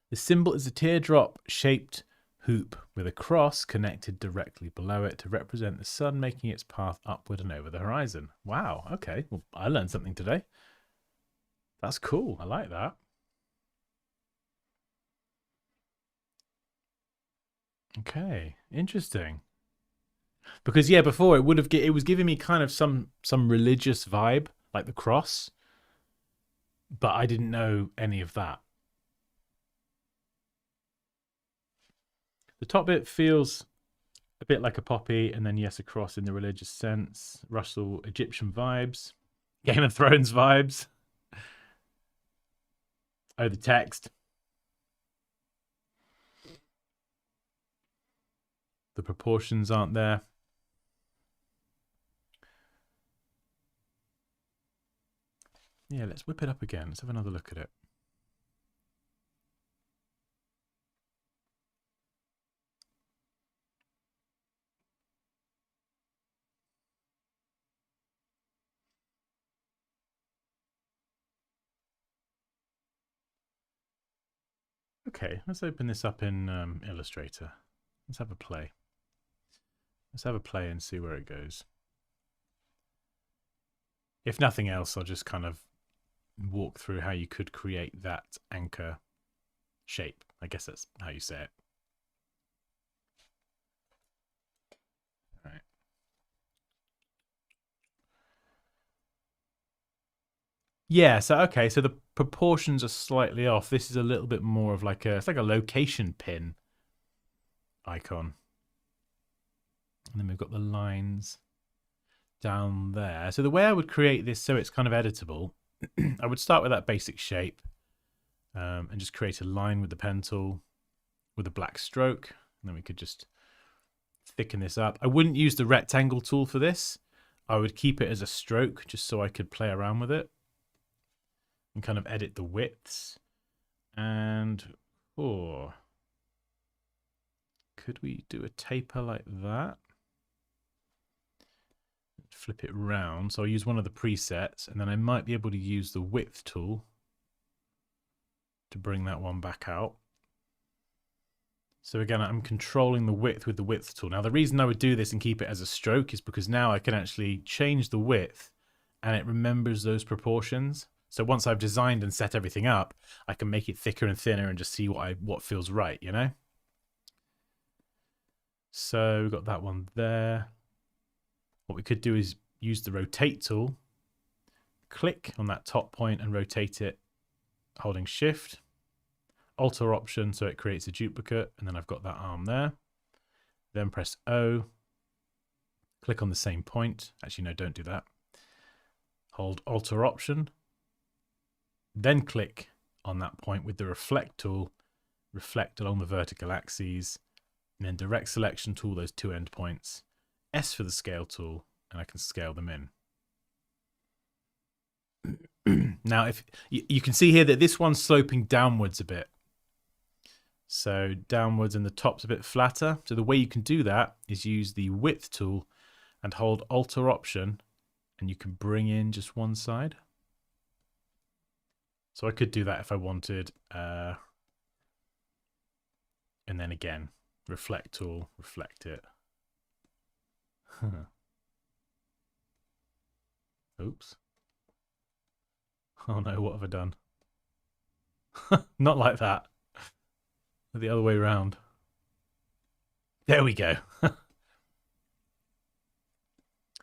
The symbol is a teardrop-shaped hoop with a cross connected directly below it to represent the sun making its path upward and over the horizon. Wow, okay. Well, I learned something today. That's cool. I like that. Okay, interesting. Because yeah, before it was giving me kind of some religious vibe, like the cross, but I didn't know any of that. The top bit feels a bit like a poppy, and then yes, a cross in the religious sense. Russell, Egyptian vibes, Game of Thrones vibes. Oh, the text. The proportions aren't there. Yeah, let's whip it up again. Let's have another look at it. Okay, let's open this up in Illustrator. Let's have a play. Let's have a play and see where it goes. If nothing else, I'll just kind of walk through how you could create that anchor shape. I guess that's how you say it. All right. Yeah, so okay, so the proportions are slightly off. This is a little bit more of like it's like a location pin icon. And then we've got the lines down there. So the way I would create this so it's kind of editable, I would start with that basic shape and just create a line with the pen tool with a black stroke. And then we could just thicken this up. I wouldn't use the rectangle tool for this. I would keep it as a stroke just so I could play around with it and kind of edit the widths. And could we do a taper like that? Flip it round. So I'll use one of the presets, and then I might be able to use the width tool to bring that one back out. So again, I'm controlling the width with the width tool. Now, the reason I would do this and keep it as a stroke is because now I can actually change the width and it remembers those proportions. So once I've designed and set everything up, I can make it thicker and thinner and just see what feels right, you know? So we've got that one there. What we could do is use the rotate tool, click on that top point and rotate it holding shift, Alter option so it creates a duplicate, and then I've got that arm there. Then press O, click on the same point. Actually, no, don't do that. Hold Alter option, then click on that point with the reflect tool, reflect along the vertical axes, and then direct selection tool those two endpoints, S for the scale tool, and I can scale them in. Now, if you can see here that this one's sloping downwards a bit. So downwards and the top's a bit flatter. So the way you can do that is use the width tool and hold Alter option, and you can bring in just one side. So I could do that if I wanted. And then again, reflect tool, reflect it. Oops. Oh no, what have I done? Not like that. the other way around. There we go.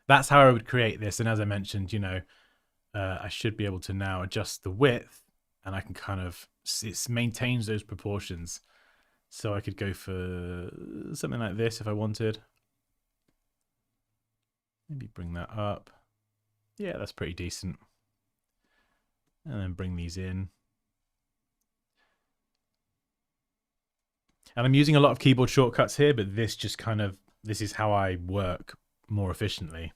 That's how I would create this. And as I mentioned, you know, I should be able to now adjust the width, and I can kind of, it maintains those proportions. So I could go for something like this if I wanted. Maybe bring that up. Yeah, that's pretty decent. And then bring these in. And I'm using a lot of keyboard shortcuts here, but this just kind of, this is how I work more efficiently.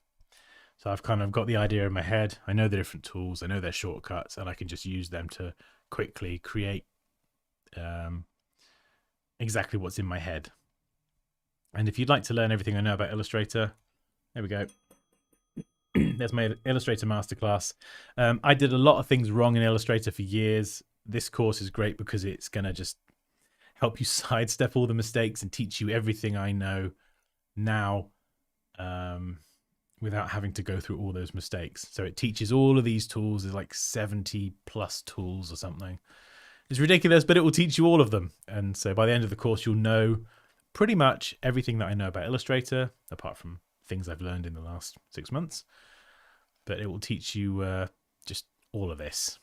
So I've kind of got the idea in my head. I know the different tools, I know their shortcuts, and I can just use them to quickly create exactly what's in my head. And if you'd like to learn everything I know about Illustrator, there we go. There's my Illustrator masterclass. I did a lot of things wrong in Illustrator for years. This course is great because it's going to just help you sidestep all the mistakes and teach you everything I know now without having to go through all those mistakes. So it teaches all of these tools. There's like 70 plus tools or something. It's ridiculous, but it will teach you all of them. And so by the end of the course, you'll know pretty much everything that I know about Illustrator, apart from things I've learned in the last 6 months. But it will teach you just all of this.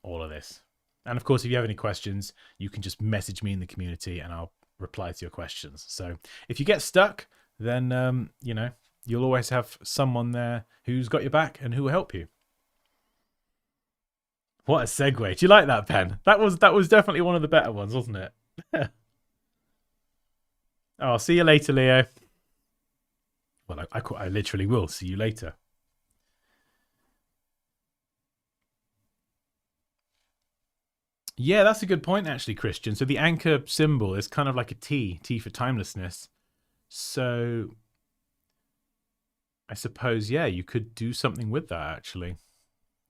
And of course, if you have any questions, you can just message me in the community and I'll reply to your questions. So if you get stuck, then, you know, you'll always have someone there who's got your back and who will help you. What a segue. Do you like that, pen? That was definitely one of the better ones, wasn't it? Oh, see you later, Leo. Well, I literally will see you later. Yeah, that's a good point, actually, Christian. So the anchor symbol is kind of like a T for timelessness. So I suppose, yeah, you could do something with that, actually.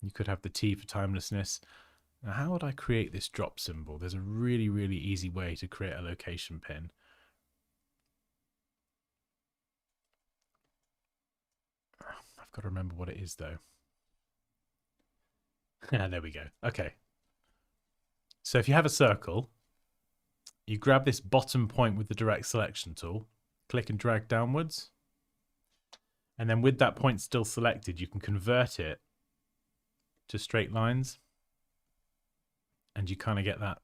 You could have the T for timelessness. Now, how would I create this drop symbol? There's a really, really easy way to create a location pin. I've got to remember what it is, though. There we go. Okay. So if you have a circle, you grab this bottom point with the direct selection tool, click and drag downwards. And then with that point still selected, you can convert it to straight lines. And you kind of get that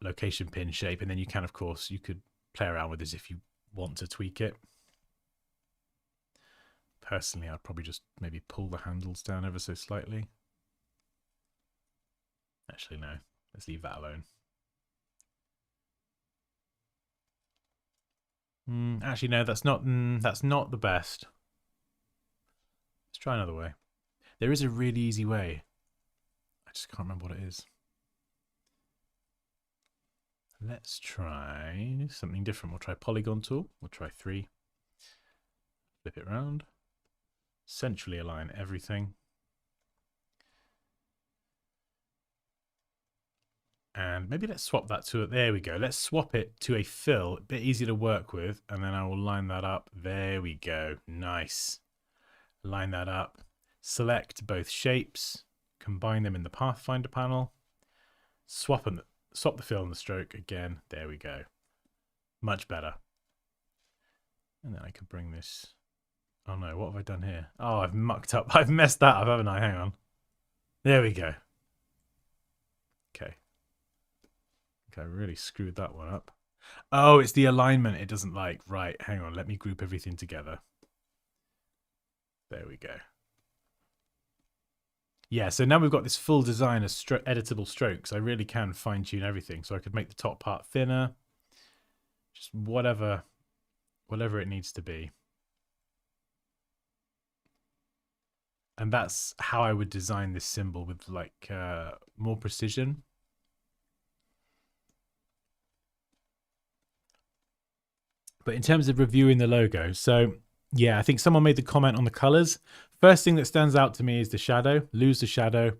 location pin shape. And then you can, of course, you could play around with this if you want to tweak it. Personally, I'd probably just maybe pull the handles down ever so slightly. Actually, no. Let's leave that alone. Actually, no, that's not the best. Let's try another way. There is a really easy way. I just can't remember what it is. Let's try something different. We'll try polygon tool. We'll try 3. Flip it around. Centrally align everything. And maybe let's swap that to it. There we go. Let's swap it to a fill, a bit easier to work with. And then I will line that up. There we go. Nice. Line that up. Select both shapes. Combine them in the Pathfinder panel. Swap the fill and the stroke again. There we go. Much better. And then I could bring this. Oh no, what have I done here? Oh, I've mucked up. I've messed that up, haven't I? Hang on. There we go. Okay. I really screwed that one up. Oh, it's the alignment it doesn't like. Right, hang on. Let me group everything together. There we go. Yeah, so now we've got this full design of editable strokes. I really can fine-tune everything. So I could make the top part thinner. Just whatever it needs to be. And that's how I would design this symbol with like more precision. But in terms of reviewing the logo, so yeah, I think someone made the comment on the colors. First thing that stands out to me is the shadow. Lose the shadow.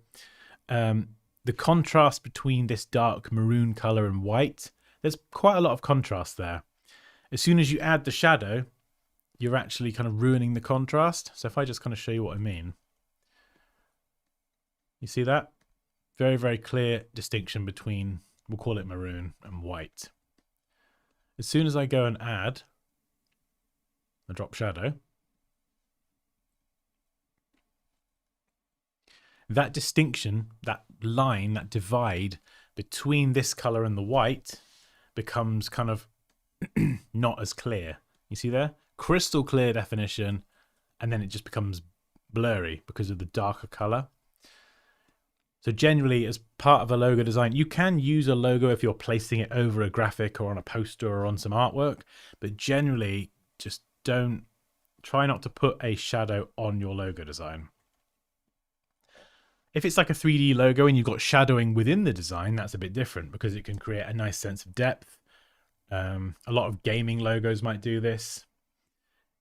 The contrast between this dark maroon color and white, there's quite a lot of contrast there. As soon as you add the shadow, you're actually kind of ruining the contrast. So if I just kind of show you what I mean. You see that? Very, very clear distinction between We'll call it maroon and white. As soon as I go and add a drop shadow, that distinction, that line, that divide between this color and the white becomes kind of not as clear. You see there? Crystal clear definition, and then it just becomes blurry because of the darker color. So generally, as part of a logo design, you can use a logo if you're placing it over a graphic or on a poster or on some artwork, but generally just try not to put a shadow on your logo design. If it's like a 3D logo and you've got shadowing within the design, that's a bit different because it can create a nice sense of depth. A lot of gaming logos might do this,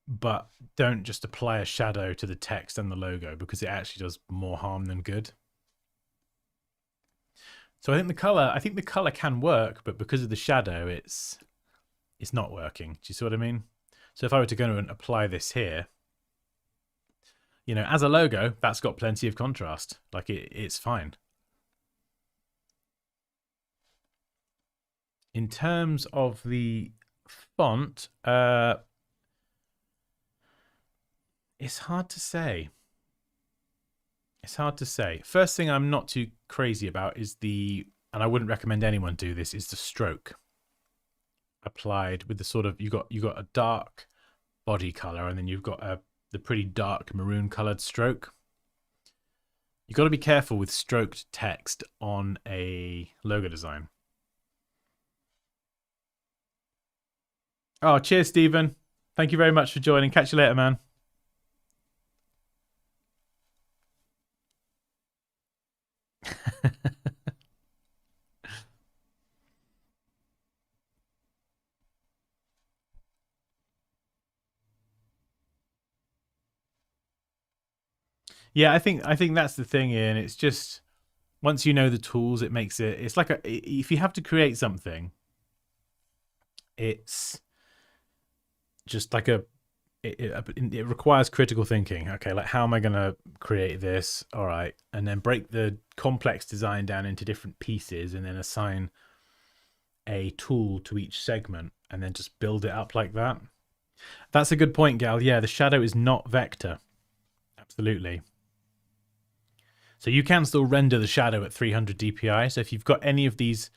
but don't just apply a shadow to the text and the logo because it actually does more harm than good. So I think the color can work, but because of the shadow, it's not working. Do you see what I mean? So if I were to go and apply this here, you know, as a logo, that's got plenty of contrast. Like it's fine. In terms of the font, it's hard to say. It's hard to say. First thing I'm not too crazy about is and I wouldn't recommend anyone do this, is the stroke applied with the sort of, you got a dark body color and then you've got the pretty dark maroon colored stroke. You've got to be careful with stroked text on a logo design. Oh, cheers, Stephen. Thank you very much for joining. Catch you later, man. Yeah, I think that's the thing, Ian. It's just once you know the tools, it makes it. It's like if you have to create something, it's just like it requires critical thinking. Okay, like how am I going to create this? All right, and then break the complex design down into different pieces, and then assign a tool to each segment, and then just build it up like that. That's a good point, Gal. Yeah, the shadow is not vector. Absolutely. So you can still render the shadow at 300 dpi. So if you've got any of these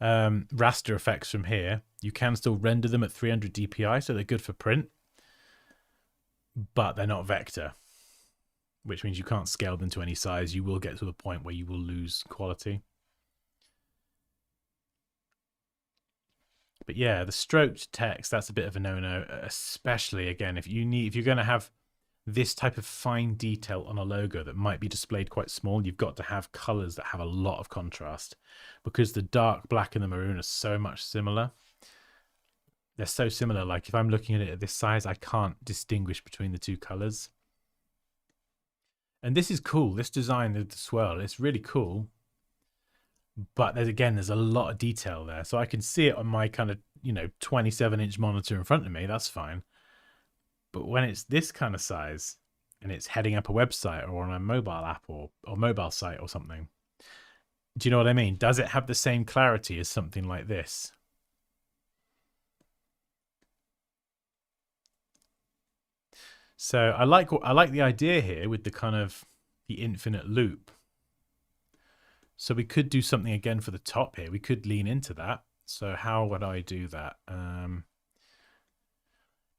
raster effects from here, you can still render them at 300 dpi. So they're good for print, but they're not vector, which means you can't scale them to any size. You will get to a point where you will lose quality. But yeah, the stroked text, that's a bit of a no-no, especially again, if you're going to have this type of fine detail on a logo that might be displayed quite small, you've got to have colors that have a lot of contrast because the dark black and the maroon are so much similar. They're so similar. Like if I'm looking at it at this size, I can't distinguish between the two colors. And this is cool. This design, the swirl, it's really cool. But there's a lot of detail there. So I can see it on my kind of, 27-inch monitor in front of me. That's fine. But when it's this kind of size and it's heading up a website or on a mobile app or mobile site or something, do you know what I mean? Does it have the same clarity as something like this? So I like the idea here with the kind of the infinite loop. So we could do something again for the top here. We could lean into that. So how would I do that?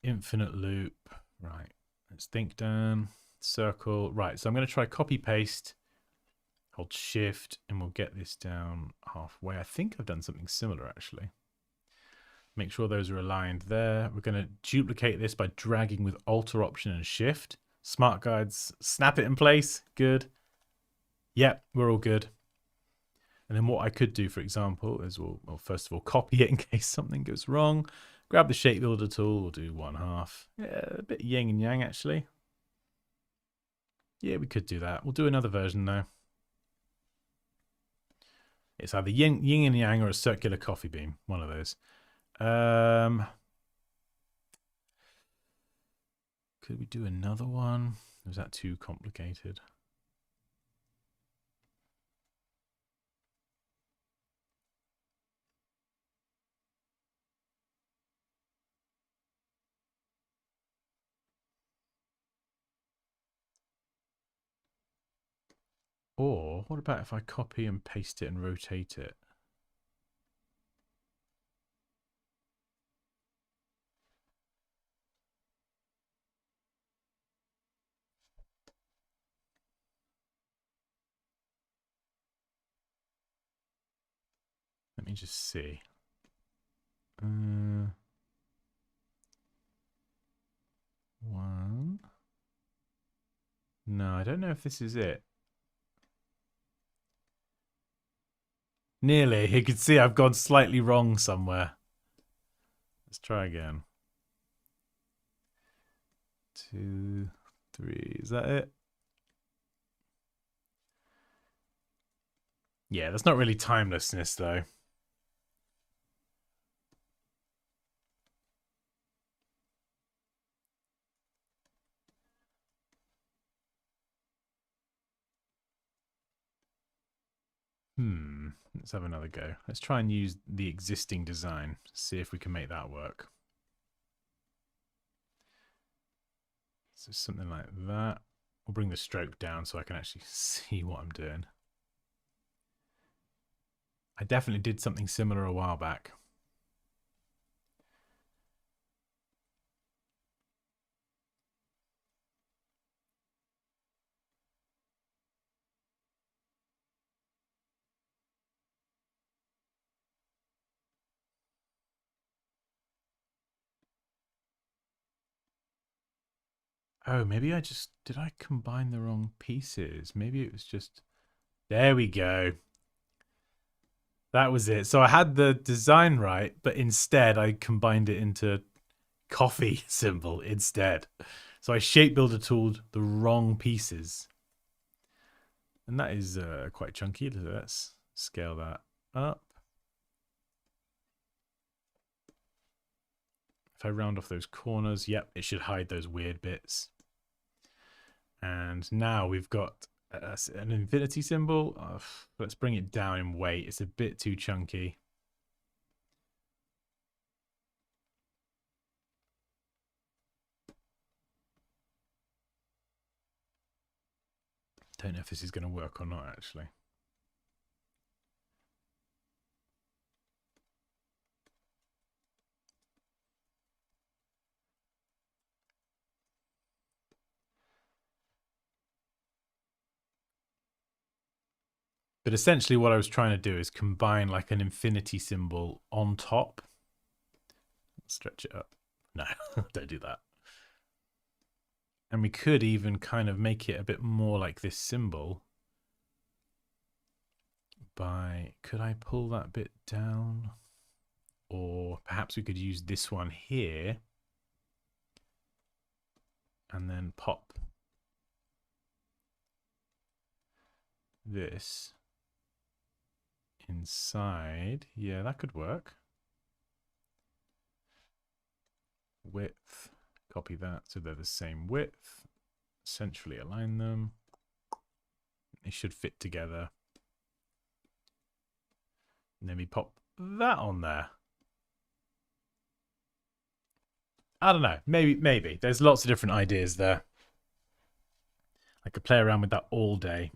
Infinite loop. Right. Let's think down. Circle. Right. So I'm going to try copy paste. Hold shift and we'll get this down halfway. I think I've done something similar actually. Make sure those are aligned there. We're going to duplicate this by dragging with Alt or Option and Shift. Smart guides. Snap it in place. Good. Yep, we're all good. And then what I could do, for example, is well, first of all, copy it in case something goes wrong. Grab the shape builder tool. We'll do 1/2. Yeah, a bit yin and yang, actually. Yeah, we could do that. We'll do another version, though. It's either yin and yang or a circular coffee beam. One of those. Could we do another one? Or is that too complicated? Or what about if I copy and paste it and rotate it? Let me just see. One. No, I don't know if this is it. Nearly. You can see I've gone slightly wrong somewhere. Let's try again. 2, 3. Is that it? Yeah, that's not really timelessness though. Let's have another go. Let's try and use the existing design. See if we can make that work. So something like that. We'll bring the stroke down so I can actually see what I'm doing. I definitely did something similar a while back. Oh, maybe did I combine the wrong pieces? Maybe it was just, there we go. That was it. So I had the design right, but instead I combined it into coffee symbol instead. So I shape builder tooled the wrong pieces. And that is quite chunky. Let's scale that up. If I round off those corners, yep, it should hide those weird bits. And now we've got an infinity symbol. Let's bring it down in weight. It's a bit too chunky. Don't know if this is going to work or not, actually. But essentially what I was trying to do is combine like an infinity symbol on top. Stretch it up. No, don't do that. And we could even kind of make it a bit more like this symbol by, could I pull that bit down? Or perhaps we could use this one here and then pop this inside. Yeah, that could work. Width, copy that so they're the same width. Centrally align them. They should fit together. And then we pop that on there. I don't know. Maybe. There's lots of different ideas there. I could play around with that all day.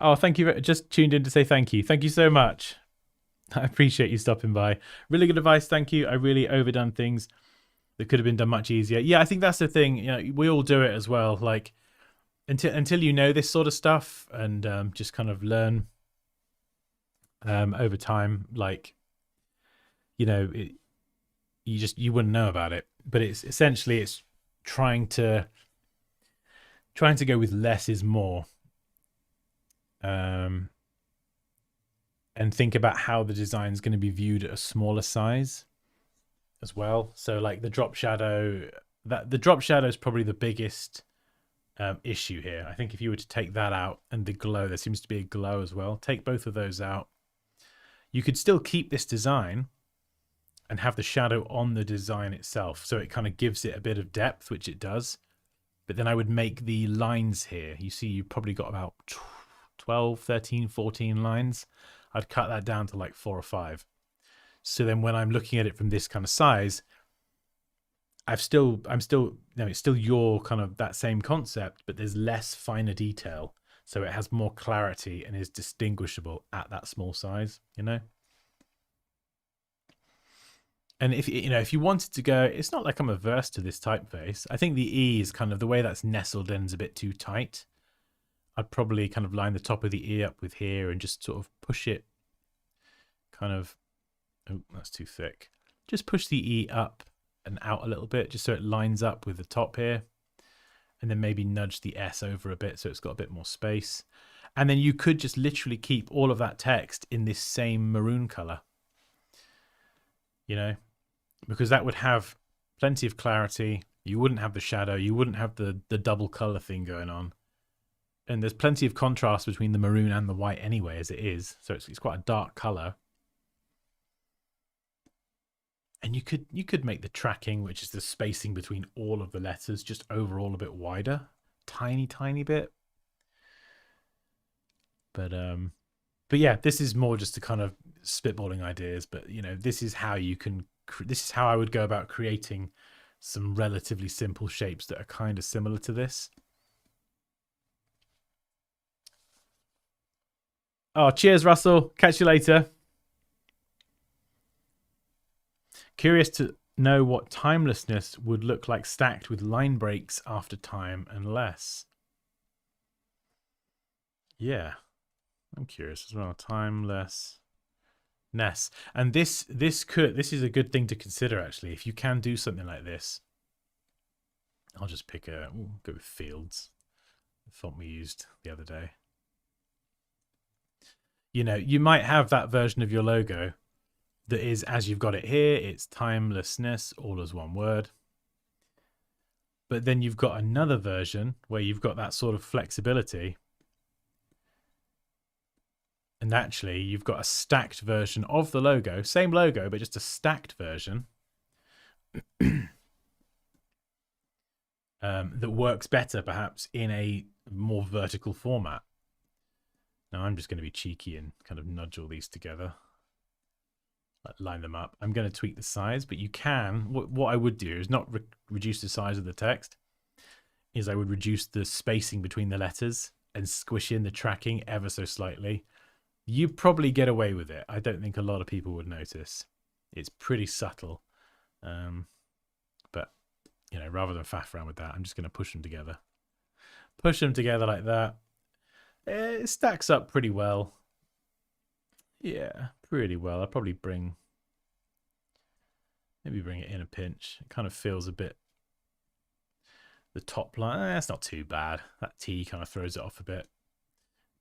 Oh, thank you. Just tuned in to say thank you. Thank you so much. I appreciate you stopping by. Really good advice. Thank you. I really overdone things that could have been done much easier. Yeah, I think that's the thing. You know, we all do it as well. Like until you know this sort of stuff and just kind of learn over time, like, you know, you wouldn't know about it. But it's essentially it's trying to go with less is more. And think about how the design is going to be viewed at a smaller size as well. So like the drop shadow, the drop shadow is probably the biggest issue here. I think if you were to take that out and the glow, there seems to be a glow as well. Take both of those out. You could still keep this design and have the shadow on the design itself. So it kind of gives it a bit of depth, which it does. But then I would make the lines here. You see, you've probably got about 12, 13, 14 lines. I'd cut that down to like 4 or 5. So then when I'm looking at it from this kind of size, I'm still, it's still your kind of that same concept, but there's less finer detail. So it has more clarity and is distinguishable at that small size, you know? And if if you wanted to go, it's not like I'm averse to this typeface. I think the E is kind of the way that's nestled in is a bit too tight. I'd probably kind of line the top of the E up with here and just sort of push it kind of, oh, that's too thick. Just push the E up and out a little bit just so it lines up with the top here. And then maybe nudge the S over a bit so it's got a bit more space. And then you could just literally keep all of that text in this same maroon color, you know, because that would have plenty of clarity. You wouldn't have the shadow. You wouldn't have the double color thing going on. And there's plenty of contrast between the maroon and the white anyway, as it is. So it's quite a dark color. And you could make the tracking, which is the spacing between all of the letters, just overall a bit wider, tiny bit. But yeah, this is more just a kind of spitballing ideas. But this is how you can. This is how I would go about creating some relatively simple shapes that are kind of similar to this. Oh, cheers, Russell. Catch you later. Curious to know what timelessness would look like stacked with line breaks after time and less. Yeah, I'm curious as well. Timelessness, and this is a good thing to consider actually. If you can do something like this, I'll just pick go with Fields, the font we used the other day. You might have that version of your logo that is, as you've got it here, it's timelessness, all as one word. But then you've got another version where you've got that sort of flexibility. And actually, you've got a stacked version of the logo, same logo, but just a stacked version that works better, perhaps, in a more vertical format. Now, I'm just going to be cheeky and kind of nudge all these together. Line them up. I'm going to tweak the size, but you can. What I would do is not reduce the size of the text. Is I would reduce the spacing between the letters and squish in the tracking ever so slightly. You probably get away with it. I don't think a lot of people would notice. It's pretty subtle. But rather than faff around with that, I'm just going to push them together. Push them together like that. It stacks up pretty well. Yeah, pretty well. I'll probably bring it in a pinch. It kind of feels a bit, the top line, that's not too bad. That T kind of throws it off a bit.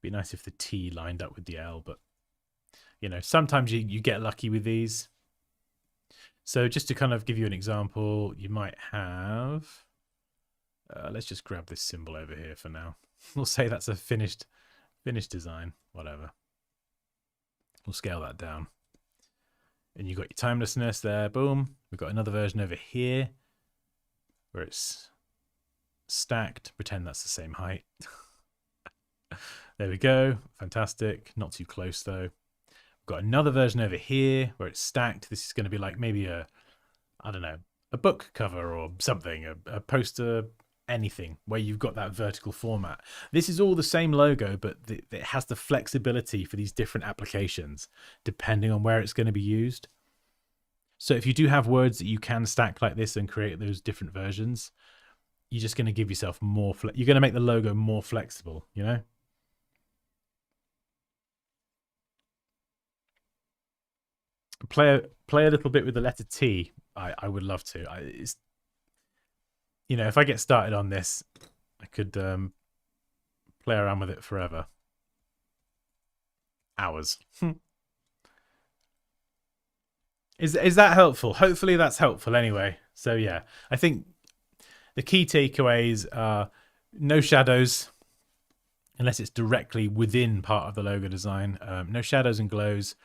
Be nice if the T lined up with the L, but sometimes you get lucky with these. So just to kind of give you an example, you might have, let's just grab this symbol over here for now. We'll say that's a finished design, whatever. We'll scale that down. And you've got your timelessness there, boom. We've got another version over here where it's stacked. Pretend that's the same height. There we go. Fantastic. Not too close though. We've got another version over here where it's stacked. This is going to be like maybe a book cover or something, a poster, anything where you've got that vertical format. This is all the same logo, but it has the flexibility for these different applications depending on where it's going to be used. So if you do have words that you can stack like this and create those different versions, you're just going to give yourself more you're going to make the logo more flexible, Play a little bit with the letter T. I would love to. If I get started on this, I could play around with it forever. Hours. Is that helpful? Hopefully that's helpful anyway. So yeah, I think the key takeaways are no shadows, unless it's directly within part of the logo design. No shadows and glows,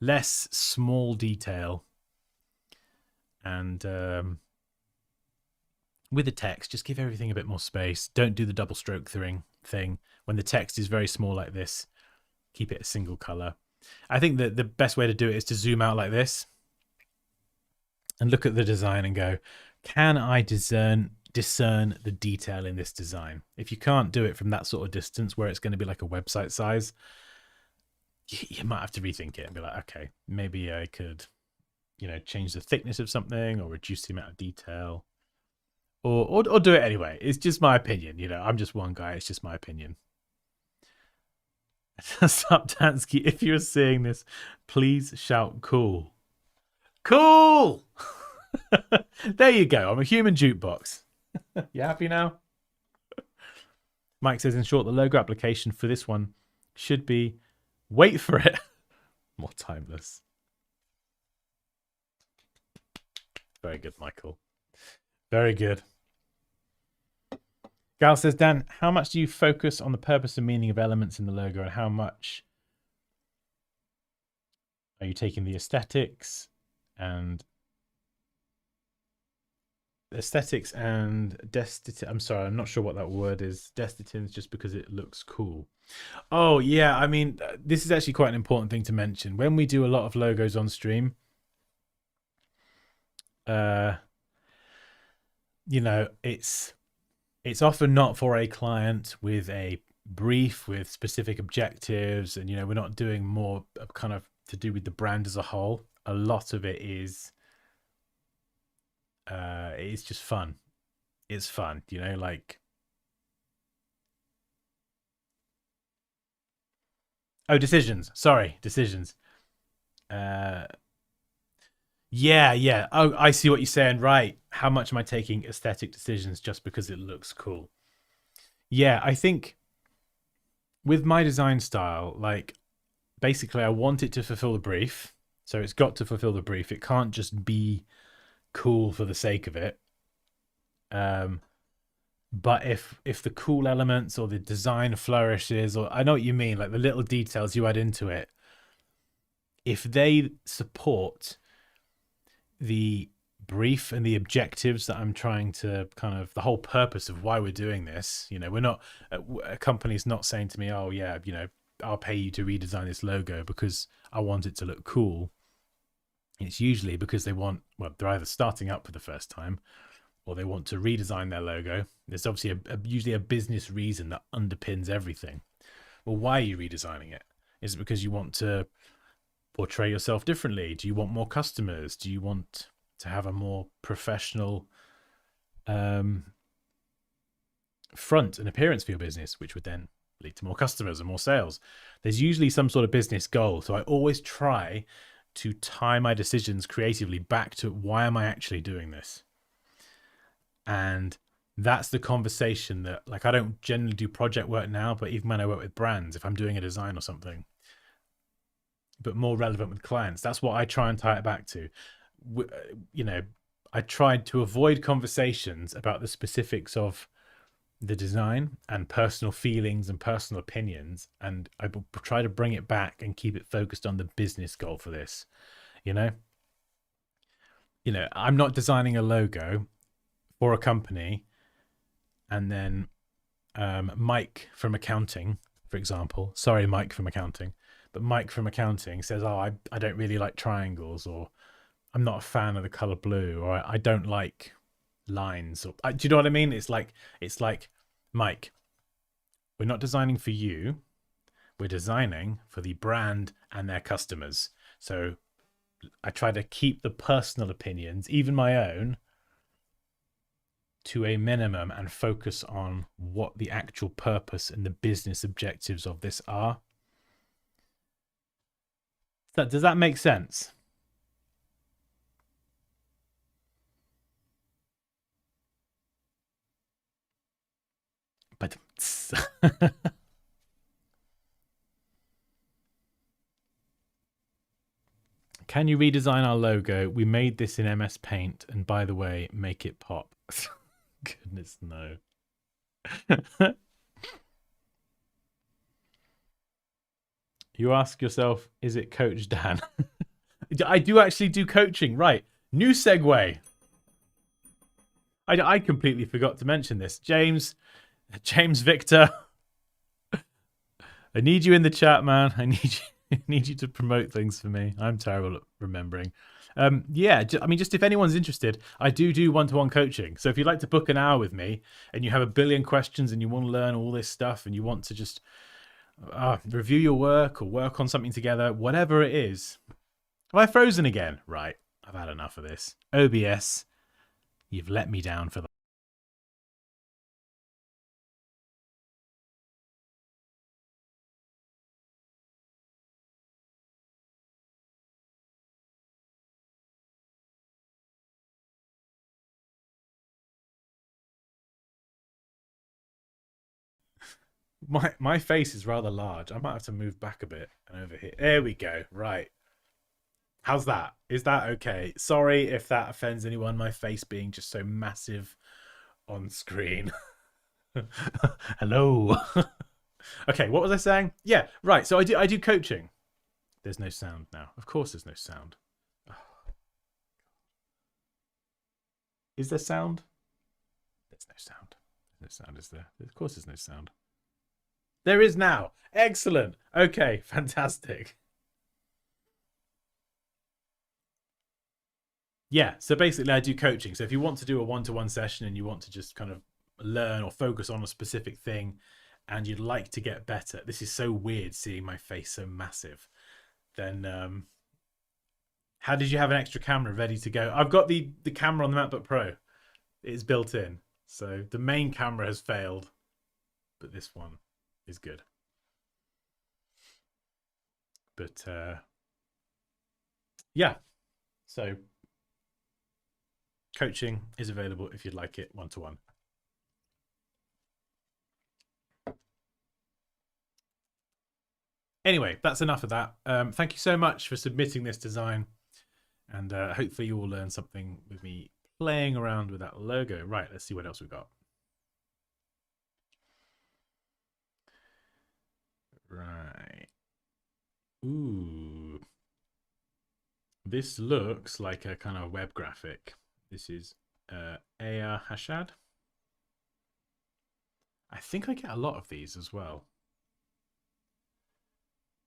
less small detail, and with the text, just give everything a bit more space. Don't do the double stroke thing. When the text is very small like this, keep it a single color. I think that the best way to do it is to zoom out like this and look at the design and go, can I discern the detail in this design? If you can't do it from that sort of distance where it's going to be like a website size, you might have to rethink it and be like, okay, maybe I could, change the thickness of something or reduce the amount of detail, or do it anyway. It's just my opinion. I'm just one guy. It's just my opinion. Sup, Dansky? If you're seeing this, please shout cool. Cool! There you go. I'm a human jukebox. You happy now? Mike says, in short, the logo application for this one should be, wait for it, more timeless. Very good, Michael. Very good. Gal says, Dan, how much do you focus on the purpose and meaning of elements in the logo, and how much are you taking the aesthetics and I'm sorry, I'm not sure what that word is. Destined just because it looks cool. Oh yeah, I mean, this is actually quite an important thing to mention. When we do a lot of logos on stream, it's often not for a client with a brief with specific objectives, and we're not doing more kind of to do with the brand as a whole. A lot of it is it's just fun. It's fun, like, decisions. Sorry, decisions. Yeah. Oh, I see what you're saying. Right. How much am I taking aesthetic decisions just because it looks cool? Yeah, I think with my design style, like, basically I want it to fulfill the brief. So it's got to fulfill the brief. It can't just be cool for the sake of it. But if the cool elements or the design flourishes, or I know what you mean, like the little details you add into it, if they support the brief and the objectives that I'm trying to kind of, the whole purpose of why we're doing this, we're not, a company's not saying to me, oh yeah, I'll pay you to redesign this logo because I want it to look cool. It's usually because they're either starting up for the first time or they want to redesign their logo. There's obviously usually a business reason that underpins everything. Well, why are you redesigning it? Is it because you want to portray yourself differently? Do you want more customers? Do you want to have a more professional front and appearance for your business, which would then lead to more customers and more sales? There's usually some sort of business goal. So I always try to tie my decisions creatively back to why am I actually doing this? And that's the conversation that, like, I don't generally do project work now, but even when I work with brands, if I'm doing a design or something, but more relevant with clients, that's what I try and tie it back to. I tried to avoid conversations about the specifics of the design and personal feelings and personal opinions, and I try to bring it back and keep it focused on the business goal for this. I'm not designing a logo for a company and then Mike from accounting, for example, sorry, Mike from accounting, but Mike from accounting says, oh, I don't really like triangles, or I'm not a fan of the color blue, or I don't like lines, or do you know what I mean? It's like, Mike, we're not designing for you, we're designing for the brand and their customers. So I try to keep the personal opinions, even my own, to a minimum and focus on what the actual purpose and the business objectives of this are. Does that make sense? But can you redesign our logo? We made this in MS Paint, and by the way, make it pop. Goodness, no. You ask yourself, is it Coach Dan? I do actually do coaching, right? New segue. I completely forgot to mention this. James Victor, I need you in the chat, man. I need you to promote things for me. I'm terrible at remembering. Yeah, I mean, just if anyone's interested, I do one-to-one coaching. So if you'd like to book an hour with me and you have a billion questions and you want to learn all this stuff and you want to just review your work or work on something together, whatever it is. Have I frozen again? Right, I've had enough of this. OBS, you've let me down for the... My face is rather large. I might have to move back a bit and over here. There we go. Right. How's that? Is that okay? Sorry if that offends anyone, my face being just so massive on screen. Hello. Okay, what was I saying? Yeah, right. So I do coaching. There's no sound now. Of course there's no sound. Is there sound? There's no sound. There's no sound, is there? Of course there's no sound. There is now. Excellent. Okay, fantastic. Yeah, so basically I do coaching. So if you want to do a one-to-one session and you want to just kind of learn or focus on a specific thing and you'd like to get better, this is so weird seeing my face so massive, then how did you have an extra camera ready to go? I've got the camera on the MacBook Pro. It's built in. So the main camera has failed, but this one is good. But yeah, so coaching is available if you'd like it one-to-one. Anyway, that's enough of that. Thank you so much for submitting this design. And hopefully you will learn something with me playing around with that logo. Right, let's see what else we've got. Right. Ooh. This looks like a kind of web graphic. This is Aya Hashad. I think I get a lot of these as well.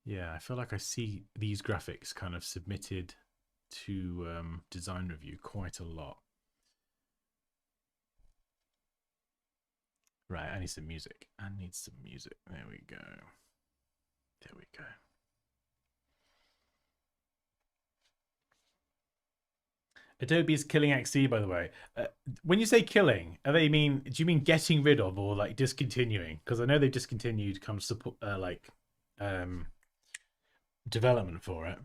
Yeah, I feel like I see these graphics kind of submitted to design review quite a lot. Right, I need some music. I need some music. There we go. There we go. Adobe is killing XD, by the way. When you say killing, do you mean getting rid of or like discontinuing? Because I know they've discontinued kind of support, development for it.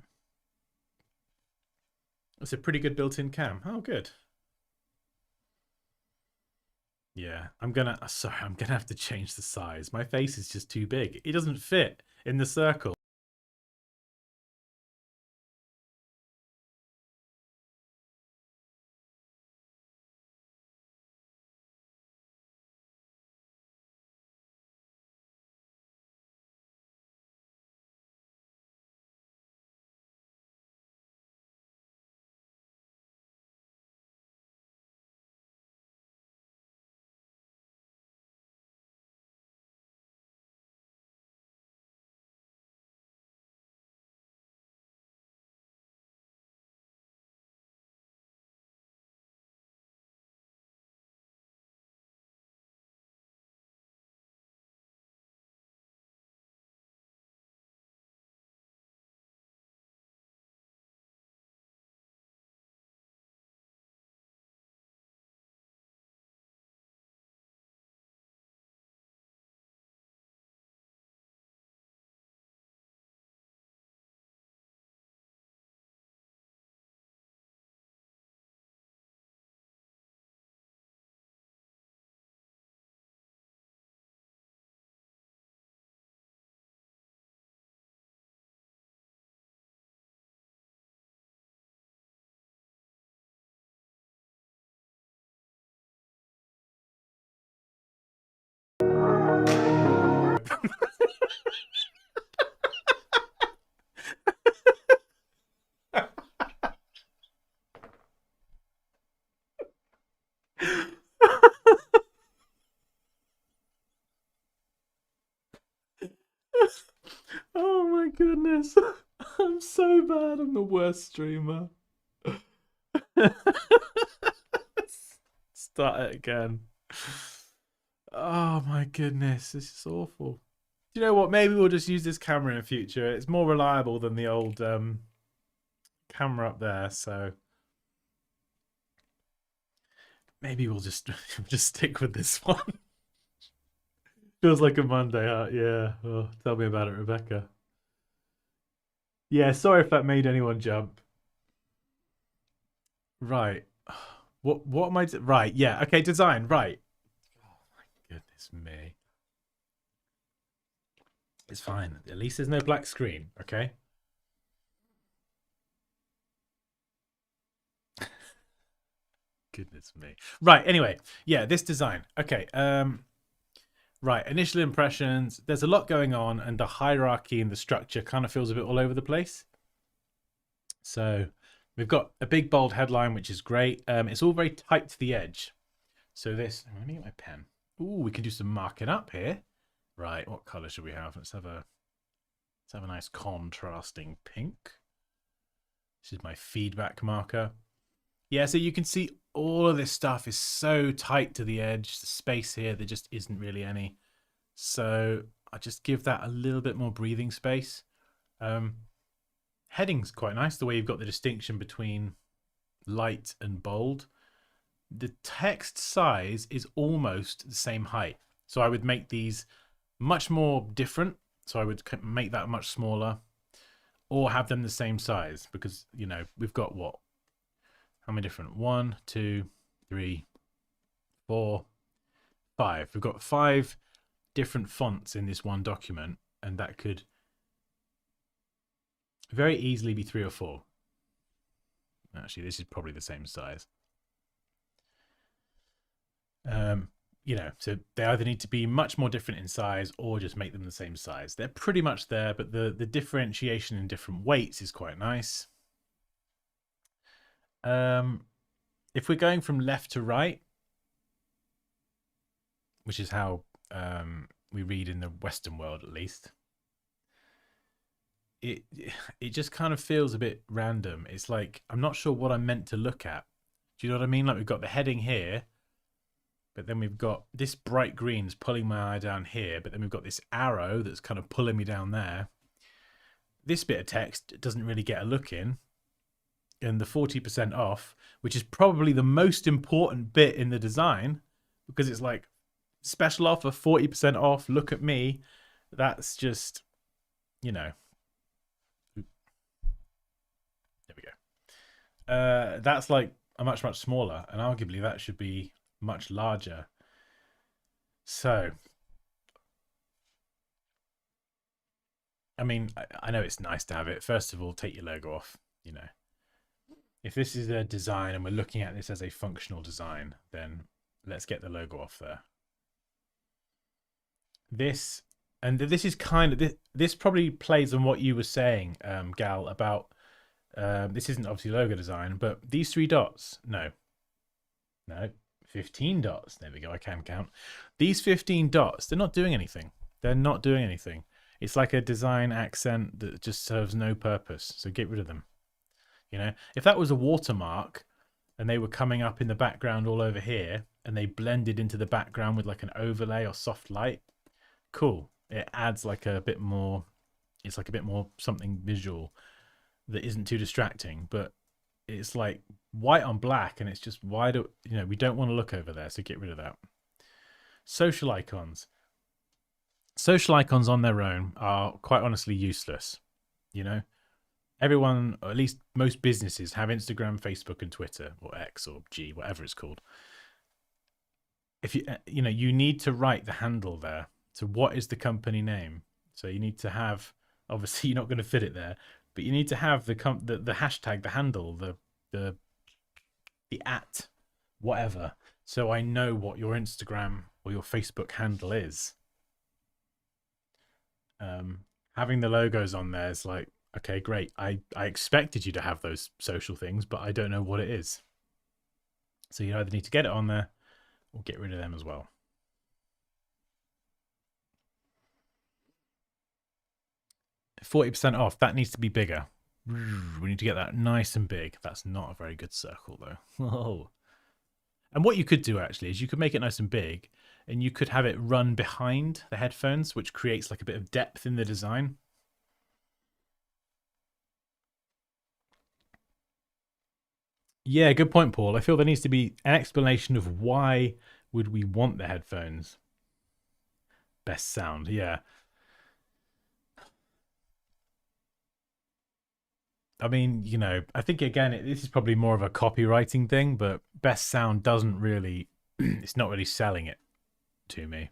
It's a pretty good built-in cam. Oh, good. Yeah, I'm gonna have to change the size. My face is just too big. It doesn't fit in the circle. Oh my goodness. I'm so bad. I'm the worst streamer. Start it again. Oh my goodness, this is awful. You know what? Maybe we'll just use this camera in future. It's more reliable than the old camera up there, so maybe we'll just just stick with this one. Feels like a Monday, huh? Yeah. Oh, tell me about it, Rebecca. Yeah, sorry if that made anyone jump. Right. What am I? Right. Yeah. Okay. Design. Right. Oh my goodness me. It's fine. At least there's no black screen. Okay. Goodness me. Right. Anyway. Yeah. This design. Okay. Right. Initial impressions. There's a lot going on, and the hierarchy and the structure kind of feels a bit all over the place. So we've got a big bold headline, which is great. It's all very tight to the edge. So this. Let me get my pen. Ooh, we can do some marking up here. Right. What color should we have? Let's have a nice contrasting pink. This is my feedback marker. Yeah, so you can see all of this stuff is so tight to the edge. The space here, there just isn't really any. So I just give that a little bit more breathing space. Heading's quite nice, the way you've got the distinction between light and bold. The text size is almost the same height. So I would make these much more different. So I would make that much smaller or have them the same size because, you know, we've got what? How many different? 1, 2, 3, 4, 5. We've got 5 different fonts in this one document, and that could very easily be 3 or 4. Actually, this is probably the same size. You know, so they either need to be much more different in size or just make them the same size. They're pretty much there, but the differentiation in different weights is quite nice. If we're going from left to right, which is how we read in the Western world at least, it just kind of feels a bit random. It's like I'm not sure what I'm meant to look at. Do you know what I mean? Like we've got the heading here, but then we've got this bright green's pulling my eye down here, but then we've got this arrow that's kind of pulling me down there. This bit of text doesn't really get a look in. And the 40% off, which is probably the most important bit in the design, because it's like special offer, 40% off, look at me. That's just, you know. There we go. That's like a much smaller, and arguably that should be much larger. So, I mean, I know it's nice to have it. First of all, take your logo off, you know. If this is a design and we're looking at this as a functional design, then let's get the logo off there. This is kind of this probably plays on what you were saying, Gal, about this isn't obviously logo design, but these 3 dots, no, 15 dots. There we go. I can count. These 15 dots, they're not doing anything. They're not doing anything. It's like a design accent that just serves no purpose. So get rid of them. You know, if that was a watermark and they were coming up in the background all over here and they blended into the background with like an overlay or soft light, cool. It adds like a bit more, it's like a bit more something visual that isn't too distracting, but it's like white on black and it's just why do, you know, we don't want to look over there, so get rid of that. Social icons. Social icons on their own are quite honestly useless, you know. Everyone, or at least most businesses, have Instagram, Facebook, and Twitter, or X, or G, whatever it's called. If you know, you need to write the handle there. So, what is the company name? So you need to have. Obviously, you're not going to fit it there, but you need to have the hashtag, the handle, the at, whatever. So I know what your Instagram or your Facebook handle is. Having the logos on there is like, okay, great. I expected you to have those social things, but I don't know what it is. So you either need to get it on there or get rid of them as well. 40% off. That needs to be bigger. We need to get that nice and big. That's not a very good circle though. Oh. And what you could do actually is you could make it nice and big and you could have it run behind the headphones, which creates like a bit of depth in the design. Yeah, good point, Paul. I feel there needs to be an explanation of why would we want the headphones. Best sound, yeah. I mean, you know, I think again, this is probably more of a copywriting thing, but best sound doesn't really, it's not really selling it to me.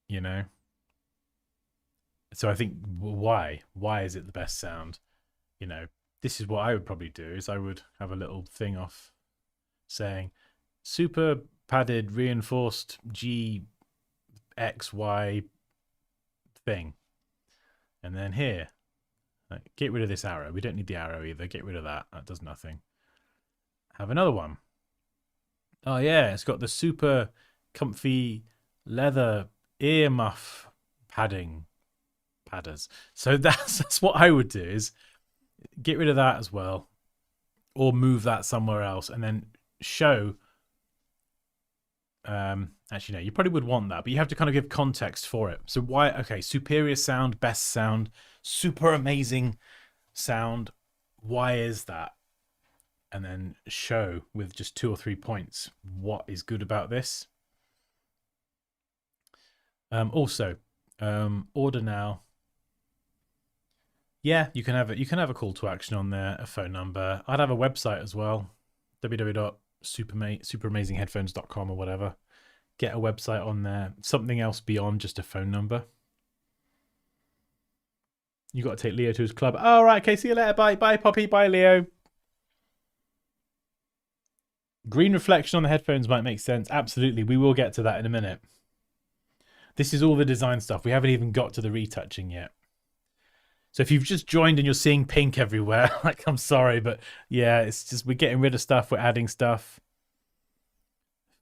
You know? So I think why is it the best sound? You know, this is what I would probably do is I would have a little thing off saying super padded reinforced GXY thing. And then here, like, get rid of this arrow. We don't need the arrow either. Get rid of that. That does nothing. Have another one. Oh yeah, it's got the super comfy leather ear muff padders. So that's what I would do is get rid of that as well, or move that somewhere else, and then show. Actually, no, you probably would want that, but you have to kind of give context for it. So why? Okay, superior sound, best sound, super amazing sound. Why is that? And then show with just 2 or 3 points what is good about this. Also, order now. Yeah, you can have it. You can have a call to action on there, a phone number. I'd have a website as well, www.superamazingheadphones.com or whatever. Get a website on there. Something else beyond just a phone number. You got to take Leo to his club. Oh, right. Okay. See you later. Bye. Bye, Poppy. Bye, Leo. Green reflection on the headphones might make sense. Absolutely. We will get to that in a minute. This is all the design stuff. We haven't even got to the retouching yet. So if you've just joined and you're seeing pink everywhere, like, I'm sorry, but yeah, it's just we're getting rid of stuff. We're adding stuff.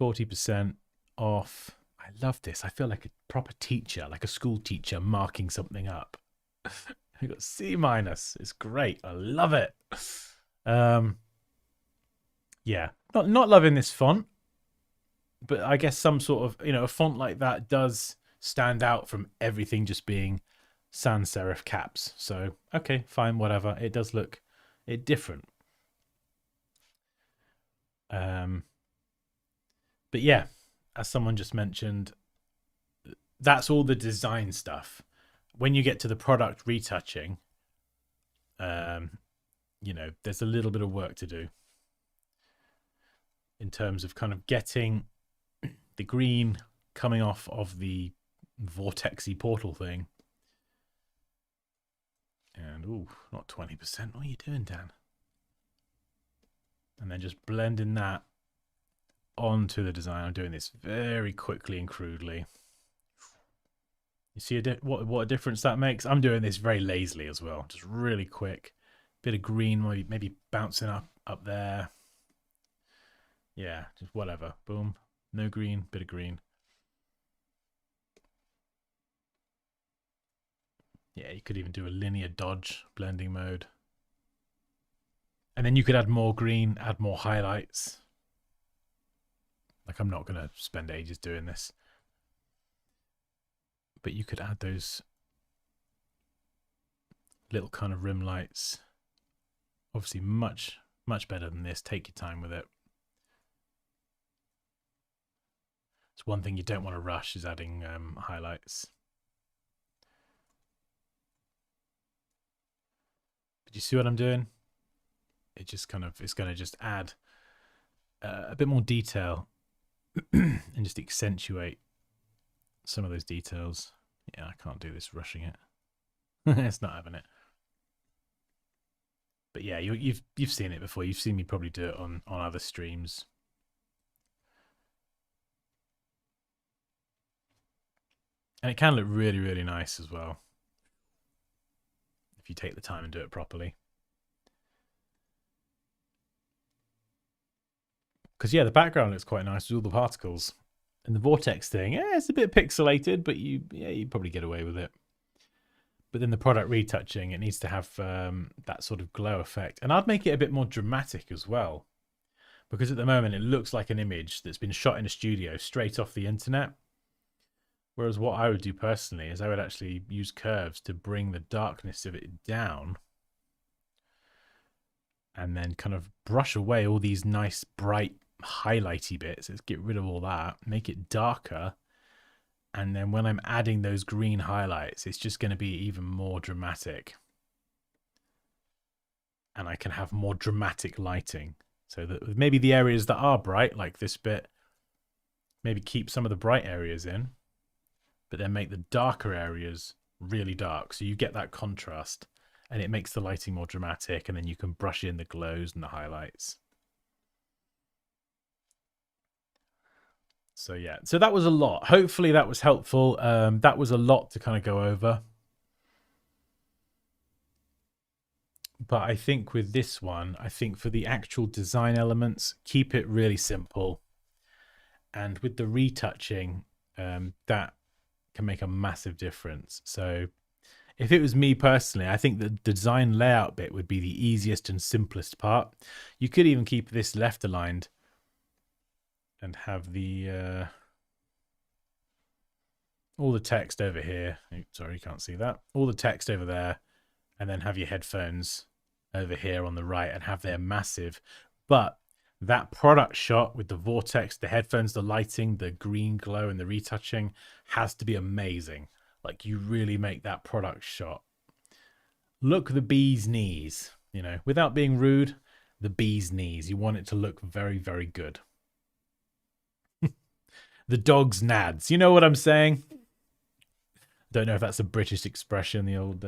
40% off. I love this. I feel like a proper teacher, like a school teacher marking something up. I got C-. It's great. I love it. Yeah, not loving this font, but I guess some sort of, you know, a font like that does stand out from everything just being sans serif caps. So okay, fine, whatever. It does look different. But yeah, as someone just mentioned, that's all the design stuff. When you get to the product retouching, you know, there's a little bit of work to do in terms of kind of getting the green coming off of the vortexy portal thing. And, ooh, not 20%. What are you doing, Dan? And then just blending that onto the design. I'm doing this very quickly and crudely. You see what a difference that makes? I'm doing this very lazily as well. Just really quick. Bit of green, maybe bouncing up there. Yeah, just whatever. Boom. No green, bit of green. Yeah, you could even do a linear dodge blending mode. And then you could add more green, add more highlights. Like, I'm not going to spend ages doing this. But you could add those little kind of rim lights. Obviously much better than this. Take your time with it. It's one thing you don't want to rush is adding highlights. But you see what I'm doing? It just kind of, it's going to just add a bit more detail and just accentuate some of those details. Yeah, I can't do this rushing it. It's not having it. But yeah, you've seen it before. You've seen me probably do it on other streams. And it can look really, really nice as well if you take the time and do it properly. Because yeah, the background looks quite nice with all the particles. And the vortex thing, yeah, it's a bit pixelated, but you probably get away with it. But then the product retouching, it needs to have that sort of glow effect. And I'd make it a bit more dramatic as well. Because at the moment, it looks like an image that's been shot in a studio straight off the internet. Whereas what I would do personally is I would actually use curves to bring the darkness of it down. And then kind of brush away all these nice, bright, highlighty bits. Let's get rid of all that. Make it darker. And then when I'm adding those green highlights, it's just going to be even more dramatic. And I can have more dramatic lighting. So that maybe the areas that are bright, like this bit, maybe keep some of the bright areas in, but then make the darker areas really dark. So you get that contrast and it makes the lighting more dramatic, and then you can brush in the glows and the highlights. So yeah, so that was a lot. Hopefully that was helpful. That was a lot to kind of go over. But I think with this one, I think for the actual design elements, keep it really simple. And with the retouching, that can make a massive difference. So if it was me personally, I think the design layout bit would be the easiest and simplest part. You could even keep this left aligned and have the all the text over here. Sorry, you can't see that. All the text over there, and then have your headphones over here on the right and have their massive. But that product shot with the vortex, the headphones, the lighting, the green glow, and the retouching has to be amazing. Like, you really make that product shot look the bee's knees, you know, without being rude, the bee's knees. You want it to look very, very good. The dog's nads. You know what I'm saying? Don't know if that's a British expression, the old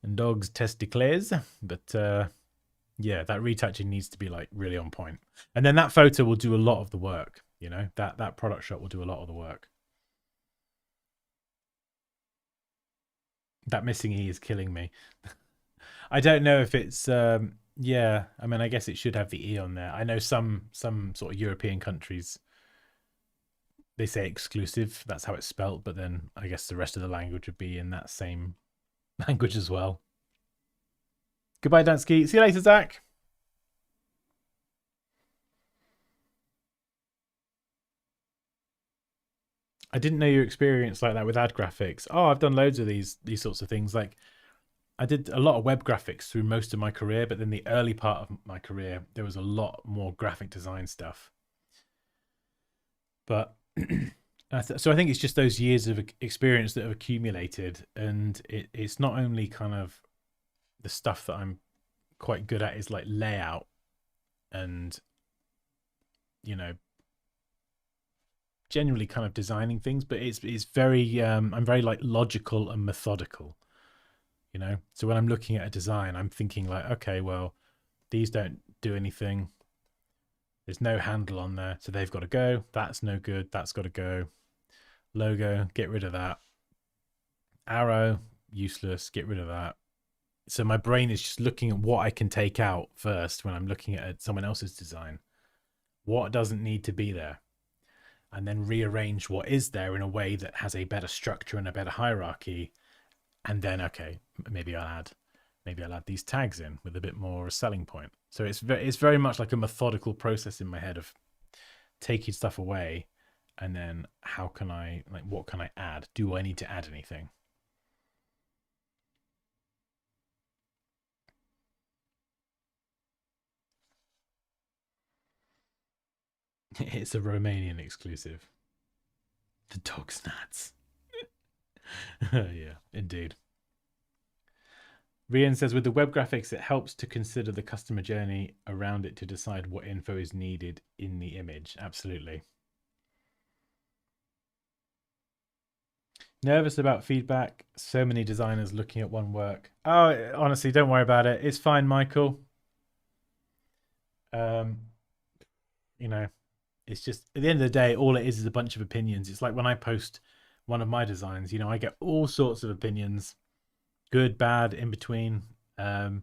and dogs testicles, but yeah, that retouching needs to be like really on point. And then that photo will do a lot of the work, you know, that product shot will do a lot of the work. That missing E is killing me. I don't know if it's yeah, I mean, I guess it should have the E on there. I know some sort of European countries, they say exclusive, that's how it's spelt, but then I guess the rest of the language would be in that same language as well. Goodbye, Dansky. See you later, Zach. I didn't know your experience like that with ad graphics. Oh, I've done loads of these sorts of things. Like, I did a lot of web graphics through most of my career, but then the early part of my career, there was a lot more graphic design stuff. But so I think it's just those years of experience that have accumulated, and it's not only kind of the stuff that I'm quite good at is like layout and, you know, generally kind of designing things, but it's very I'm very like logical and methodical, you know. So when I'm looking at a design, I'm thinking like, okay, well, these don't do anything, there's no handle on there, so they've got to go. That's no good, that's got to go. Logo, get rid of that. Arrow, useless, get rid of that. So my brain is just looking at what I can take out first when I'm looking at someone else's design. What doesn't need to be there? And then rearrange what is there in a way that has a better structure and a better hierarchy. And then, okay, maybe I'll add these tags in with a bit more a selling point. So it's very much like a methodical process in my head of taking stuff away, and then how can I, like, what can I add? Do I need to add anything? It's a Romanian exclusive. The dog's nuts. Yeah, indeed. Rian says, with the web graphics, it helps to consider the customer journey around it to decide what info is needed in the image. Absolutely. Nervous about feedback. So many designers looking at one work. Oh, honestly, don't worry about it. It's fine, Michael. You know, it's just, at the end of the day, all it is a bunch of opinions. It's like when I post one of my designs, you know, I get all sorts of opinions, good, bad, in between. You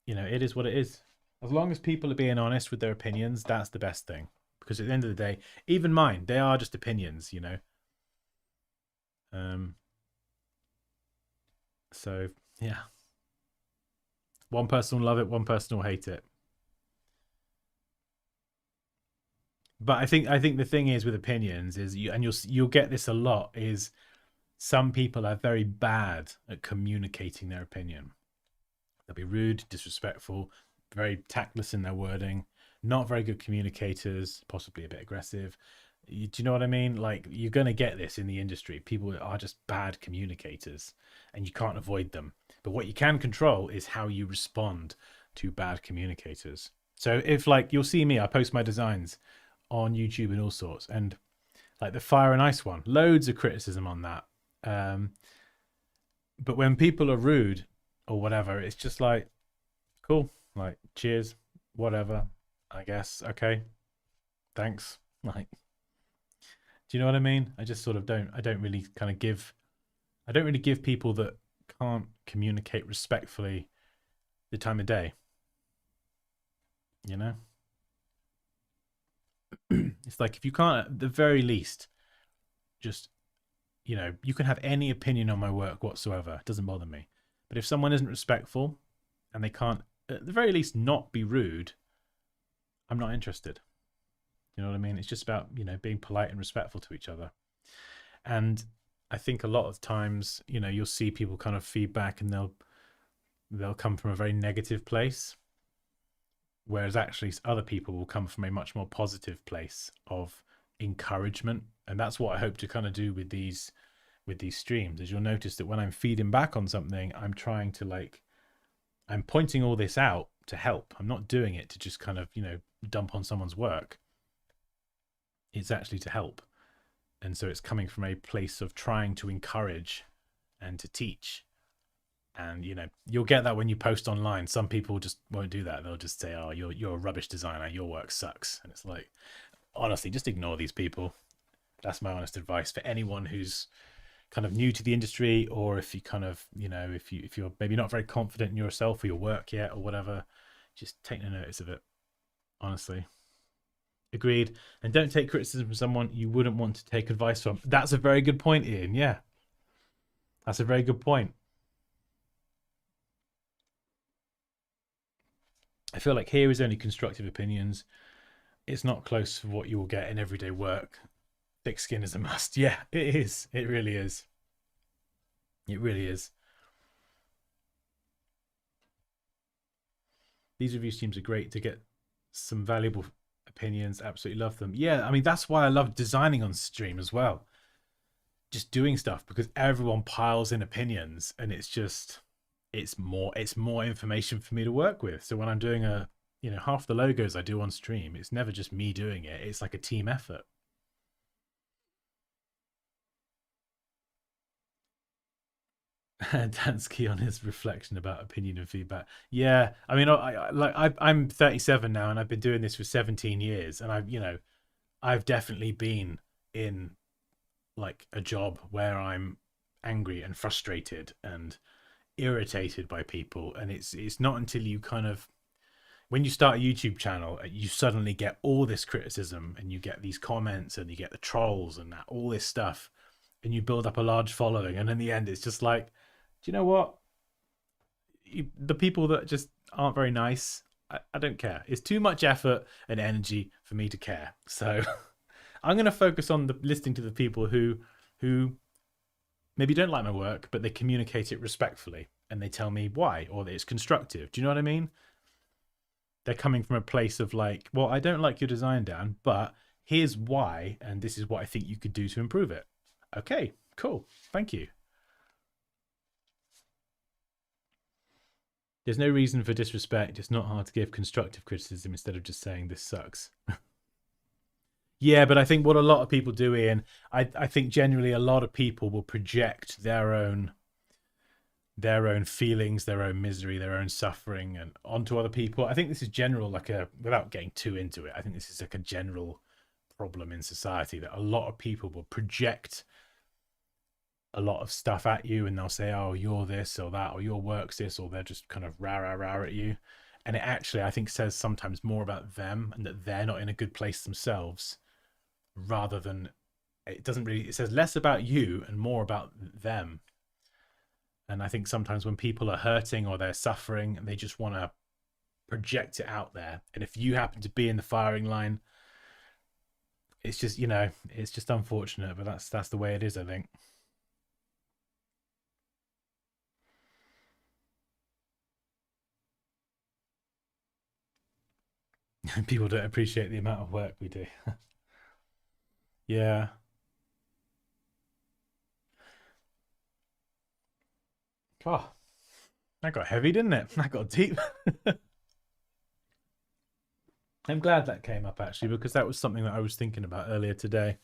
know, it is what it is. As long as people are being honest with their opinions, that's the best thing. Because at the end of the day, even mine, they are just opinions, you know. So yeah, one person will love it, one person will hate it. But I think the thing is with opinions is and you'll get this a lot, is some people are very bad at communicating their opinion. They'll be rude, disrespectful, very tactless in their wording, not very good communicators, possibly a bit aggressive. Do you know what I mean? Like, you're going to get this in the industry. People are just bad communicators and you can't avoid them. But what you can control is how you respond to bad communicators. So if, like, you'll see me, I post my designs on YouTube and all sorts, and like the fire and ice one, loads of criticism on that. But when people are rude or whatever, it's just like, cool, like, cheers, whatever, I guess. Okay, thanks. Like, do you know what I mean? I just sort of don't. I don't really kind of give. I don't really give people that can't communicate respectfully the time of day. You know, it's like, if you can't, at the very least, just, you can have any opinion on my work whatsoever. It doesn't bother me. But if someone isn't respectful and they can't, at the very least, not be rude, I'm not interested. You know what I mean? It's just about, being polite and respectful to each other. And I think a lot of times, you'll see people kind of feedback and they'll come from a very negative place, whereas actually other people will come from a much more positive place of encouragement. And that's what I hope to kind of do with these streams. Is you'll notice that when I'm feeding back on something, I'm trying to, I'm pointing all this out to help. I'm not doing it to just kind of, dump on someone's work. It's actually to help. And so it's coming from a place of trying to encourage and to teach. And you'll get that when you post online. Some people just won't do that. They'll just say, oh, you're a rubbish designer, your work sucks. And it's like, honestly, just ignore these people. That's my honest advice for anyone who's kind of new to the industry, or if you kind of, if you're maybe not very confident in yourself or your work yet or whatever, just take no notice of it. Honestly. Agreed. And don't take criticism from someone you wouldn't want to take advice from. That's a very good point, Ian. Yeah. That's a very good point. I feel like here is only constructive opinions. It's not close to what you will get in everyday work. Thick skin is a must. Yeah, it is. It really is. It really is. These review streams are great to get some valuable opinions. Absolutely love them. Yeah, I mean, that's why I love designing on stream as well. Just doing stuff, because everyone piles in opinions and it's more information for me to work with. So when I'm doing half the logos I do on stream, it's never just me doing it. It's like a team effort. Dansky on his reflection about opinion and feedback. Yeah, I mean, I'm 37 now, and I've been doing this for 17 years, and I've definitely been in like a job where I'm angry and frustrated and irritated by people, and it's not until you kind of, when you start a YouTube channel, you suddenly get all this criticism and you get these comments and you get the trolls and that, all this stuff, and you build up a large following, and in the end it's just like, do you know what, the people that just aren't very nice, I don't care. It's too much effort and energy for me to care. So I'm going to focus on listening to the people who maybe don't like my work, but they communicate it respectfully and they tell me why, or that it's constructive. Do you know what I mean? They're coming from a place of like, well, I don't like your design, Dan, but here's why, and this is what I think you could do to improve it. Okay, cool. Thank you. There's no reason for disrespect. It's not hard to give constructive criticism instead of just saying this sucks. Yeah, but I think what a lot of people do, Ian, I think generally a lot of people will project their own feelings, their own misery, their own suffering, and onto other people. I think this is general, without getting too into it, I think this is like a general problem in society, that a lot of people will project a lot of stuff at you, and they'll say, oh, you're this or that, or your work's this, or they're just kind of rah at you. And it actually, I think, says sometimes more about them and that they're not in a good place themselves, rather than it doesn't really, it says less about you and more about them. And I think sometimes when people are hurting or they're suffering, they just want to project it out there. And if you happen to be in the firing line, it's just, you know, it's just unfortunate, but that's the way it is, I think. People don't appreciate the amount of work we do. Yeah. Oh, that got heavy, didn't it? That got deep. I'm glad that came up actually, because that was something that I was thinking about earlier today.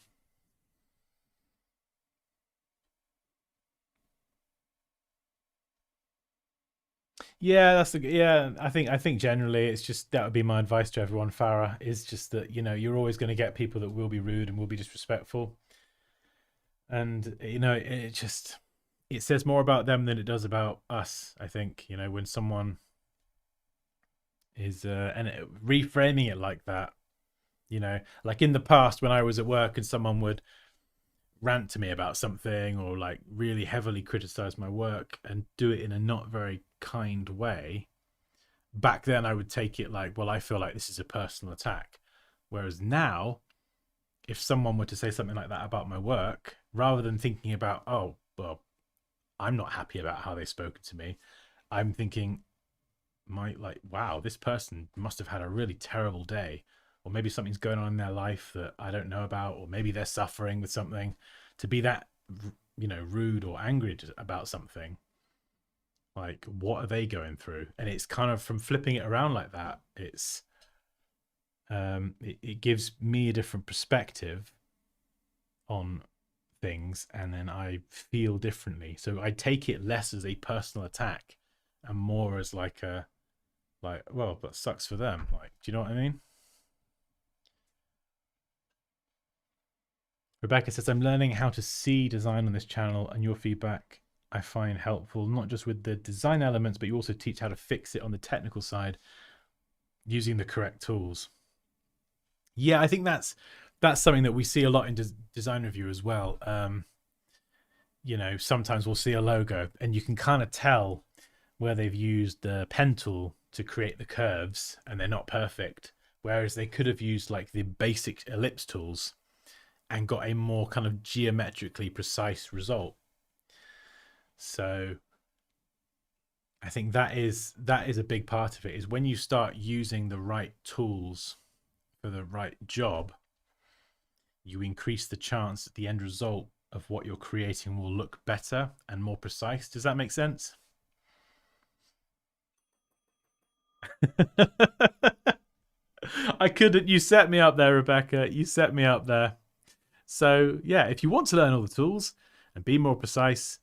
Yeah, yeah. I think generally it's just that would be my advice to everyone. Farah is just that you're always going to get people that will be rude and will be disrespectful, and it says more about them than it does about us. I think when someone is reframing it like that. Like in the past when I was at work and someone would rant to me about something or like really heavily criticize my work and do it in a not very kind way, back then I would take it like, well, I feel like this is a personal attack. Whereas now, if someone were to say something like that about my work, rather than thinking about, oh, well, I'm not happy about how they've spoken to me, I'm thinking, wow, this person must have had a really terrible day, or maybe something's going on in their life that I don't know about, or maybe they're suffering with something. To be that rude or angry about something, like what are they going through? And it's kind of from flipping it around like that, it gives me a different perspective on things, and then I feel differently. So I take it less as a personal attack and more as like a, like, well, that sucks for them. Like, do you know what I mean? Rebecca says, I'm learning how to see design on this channel, and your feedback I find helpful, not just with the design elements, but you also teach how to fix it on the technical side using the correct tools. Yeah, I think that's something that we see a lot in design review as well. Sometimes we'll see a logo and you can kind of tell where they've used the pen tool to create the curves and they're not perfect, whereas they could have used like the basic ellipse tools and got a more kind of geometrically precise result. So I think that is a big part of it, is when you start using the right tools for the right job, you increase the chance that the end result of what you're creating will look better and more precise. Does that make sense? I couldn't. You set me up there, Rebecca. You set me up there. So yeah, if you want to learn all the tools and be more precise,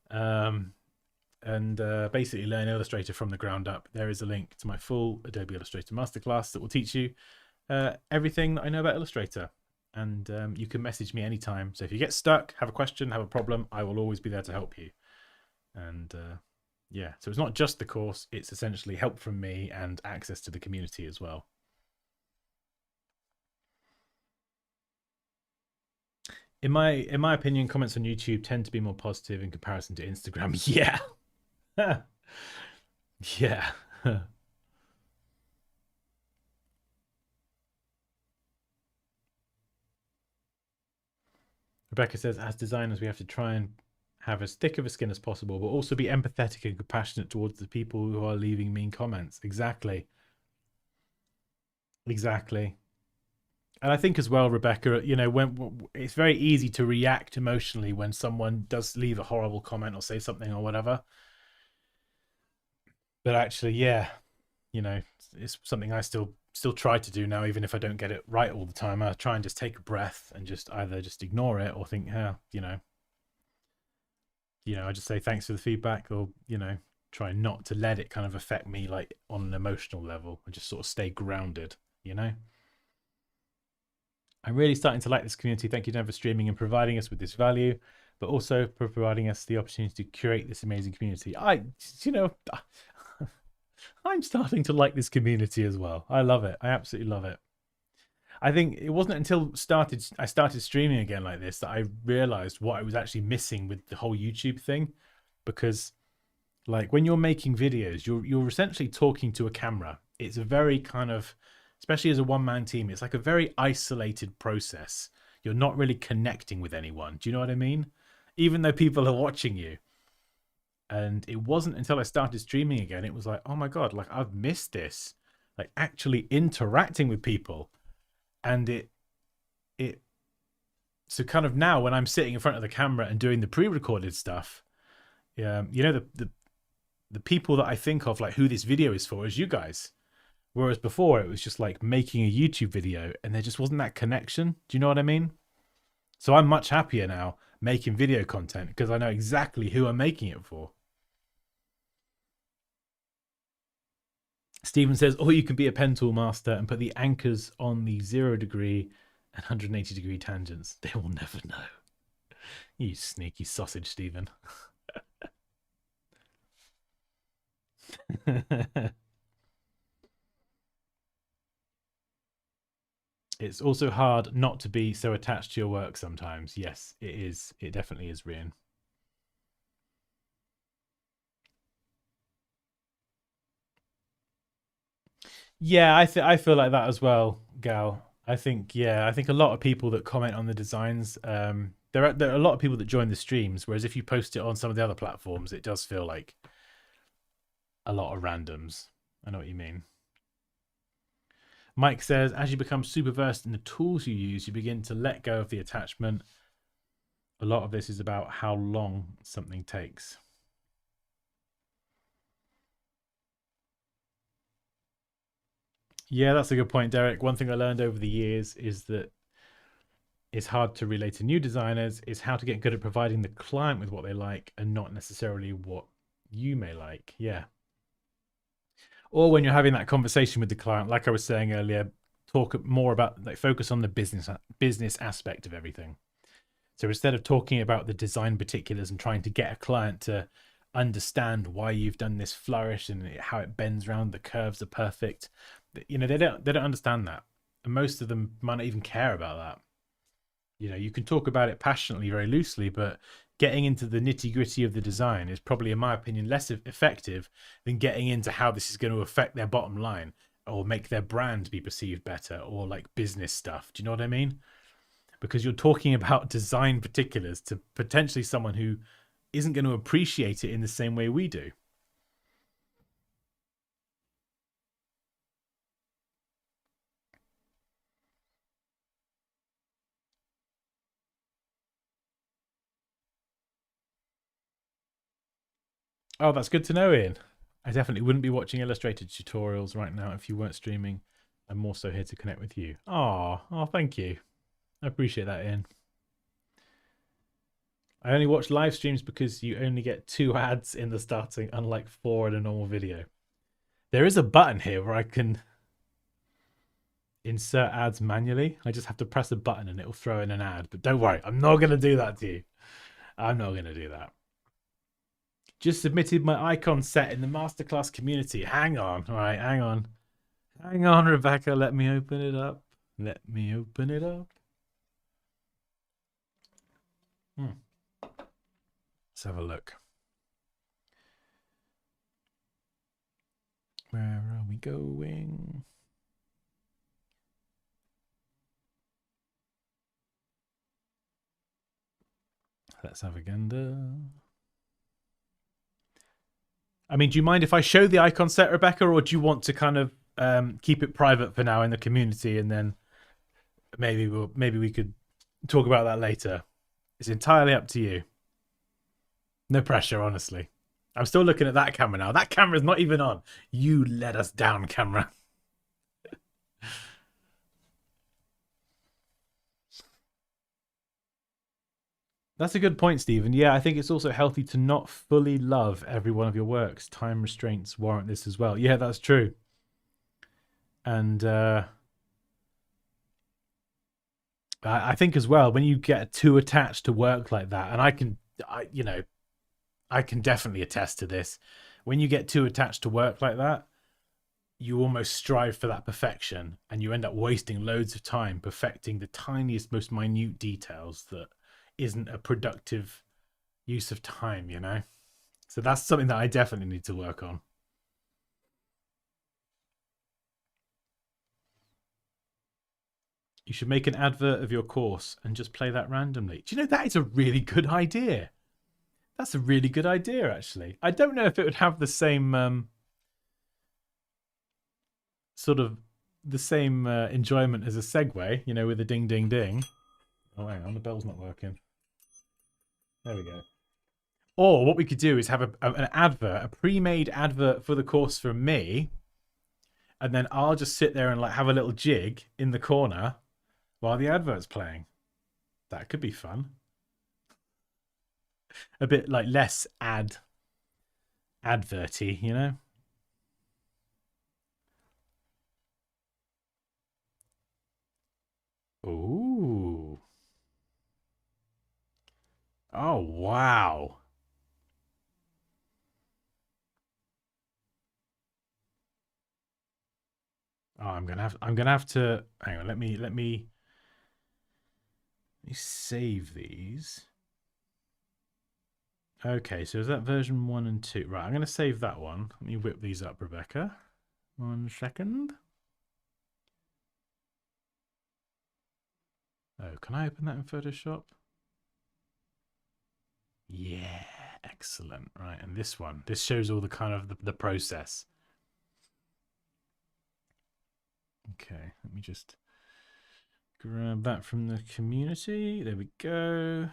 and basically learn Illustrator from the ground up, there is a link to my full Adobe Illustrator masterclass that will teach you everything that I know about Illustrator. And you can message me anytime. So if you get stuck, have a question, have a problem, I will always be there to help you. And yeah, so it's not just the course, it's essentially help from me and access to the community as well. In my opinion, comments on YouTube tend to be more positive in comparison to Instagram. Yeah. Yeah. Rebecca says, as designers, we have to try and have as thick of a skin as possible, but also be empathetic and compassionate towards the people who are leaving mean comments. Exactly. Exactly. And I think as well, Rebecca, when it's very easy to react emotionally when someone does leave a horrible comment or say something or whatever. But actually, yeah, it's something I still try to do now, even if I don't get it right all the time. I try and just take a breath and just either just ignore it or think, yeah, I just say thanks for the feedback, or try not to let it kind of affect me like on an emotional level, and just sort of stay grounded. I'm really starting to like this community. Thank you, Dan, for streaming and providing us with this value, but also for providing us the opportunity to curate this amazing community. I'm starting to like this community as well. I love it. I absolutely love it. I think it wasn't until I started streaming again like this that I realized what I was actually missing with the whole YouTube thing, because like when you're making videos, you're essentially talking to a camera. It's a very kind of, especially as a one-man team, it's like a very isolated process. You're not really connecting with anyone. Do you know what I mean? Even though people are watching you. And it wasn't until I started streaming again, it was like, oh my God, like I've missed this. Like actually interacting with people. And it so kind of now when I'm sitting in front of the camera and doing the pre-recorded stuff, you know, the people that I think of, like who this video is for, is you guys. Whereas before it was just like making a YouTube video and there just wasn't that connection. Do you know what I mean? So I'm much happier now making video content because I know exactly who I'm making it for. Stephen says, or you can be a pen tool master and put the anchors on the 0 degree and 180 degree tangents. They will never know. You sneaky sausage, Stephen. It's also hard not to be so attached to your work sometimes. Yes, it is. It definitely is, Rian. Yeah, I feel like that as well, Gal. I think I think a lot of people that comment on the designs, there are a lot of people that join the streams. Whereas if you post it on some of the other platforms, it does feel like a lot of randoms. I know what you mean. Mike says, as you become super versed in the tools you use, you begin to let go of the attachment. A lot of this is about how long something takes. Yeah, that's a good point, Derek. One thing I learned over the years is that it's hard to relate to new designers, is how to get good at providing the client with what they like and not necessarily what you may like. Yeah. Or when you're having that conversation with the client, like I was saying earlier, talk more about, like, focus on the business aspect of everything. So instead of talking about the design particulars and trying to get a client to understand why you've done this flourish and how it bends around, the curves are perfect, you know, they don't understand that, and most of them might not even care about that. You know, you can talk about it passionately, very loosely, but getting into the nitty gritty of the design is probably, in my opinion, less effective than getting into how this is going to affect their bottom line or make their brand be perceived better, or like business stuff. Do you know what I mean? Because you're talking about design particulars to potentially someone who isn't going to appreciate it in the same way we do. Oh, that's good to know, Ian. I definitely wouldn't be watching Illustrator tutorials right now if you weren't streaming. I'm more so here to connect with you. Oh, thank you. I appreciate that, Ian. I only watch live streams because you only get 2 ads in the starting, unlike 4 in a normal video. There is a button here where I can insert ads manually. I just have to press a button and it'll throw in an ad. But don't worry, I'm not going to do that to you. I'm not going to do that. Just submitted my icon set in the masterclass community. Hang on. All right, hang on. Hang on, Rebecca. Let me open it up. Let me open it up. Let's have a look. Where are we going? Let's have agenda. I mean, do you mind if I show the icon set, Rebecca, or do you want to kind of keep it private for now in the community, and then maybe we could talk about that later? It's entirely up to you. No pressure, honestly. I'm still looking at that camera now. That camera's not even on. You let us down, camera. That's a good point, Stephen. Yeah, I think it's also healthy to not fully love every one of your works. Time restraints warrant this as well. Yeah, that's true. And I think as well, when you get too attached to work like that, and I can definitely attest to this. When you get too attached to work like that, you almost strive for that perfection, and you end up wasting loads of time perfecting the tiniest, most minute details that isn't a productive use of time, you know? So that's something that I definitely need to work on. You should make an advert of your course and just play that randomly. Do you know that is a really good idea? That's a really good idea, actually. I don't know if it would have the same sort of the same enjoyment as a segue, you know, with a ding, ding, ding. Oh, hang on, the bell's not working. There we go. Or what we could do is have an advert, a pre-made advert for the course from me, and then I'll just sit there and like have a little jig in the corner while the advert's playing. That could be fun. A bit like less adverty, you know? Ooh. Oh, wow. Oh, I'm gonna have to hang on, let me save these. Okay, so is that version 1 and 2? Right, I'm gonna save that one. Let me whip these up, Rebecca. 1 second. Oh, can I open that in Photoshop? Yeah, excellent. Right, and this one. This shows all the kind of the process. Okay, let me just grab that from the community. There we go.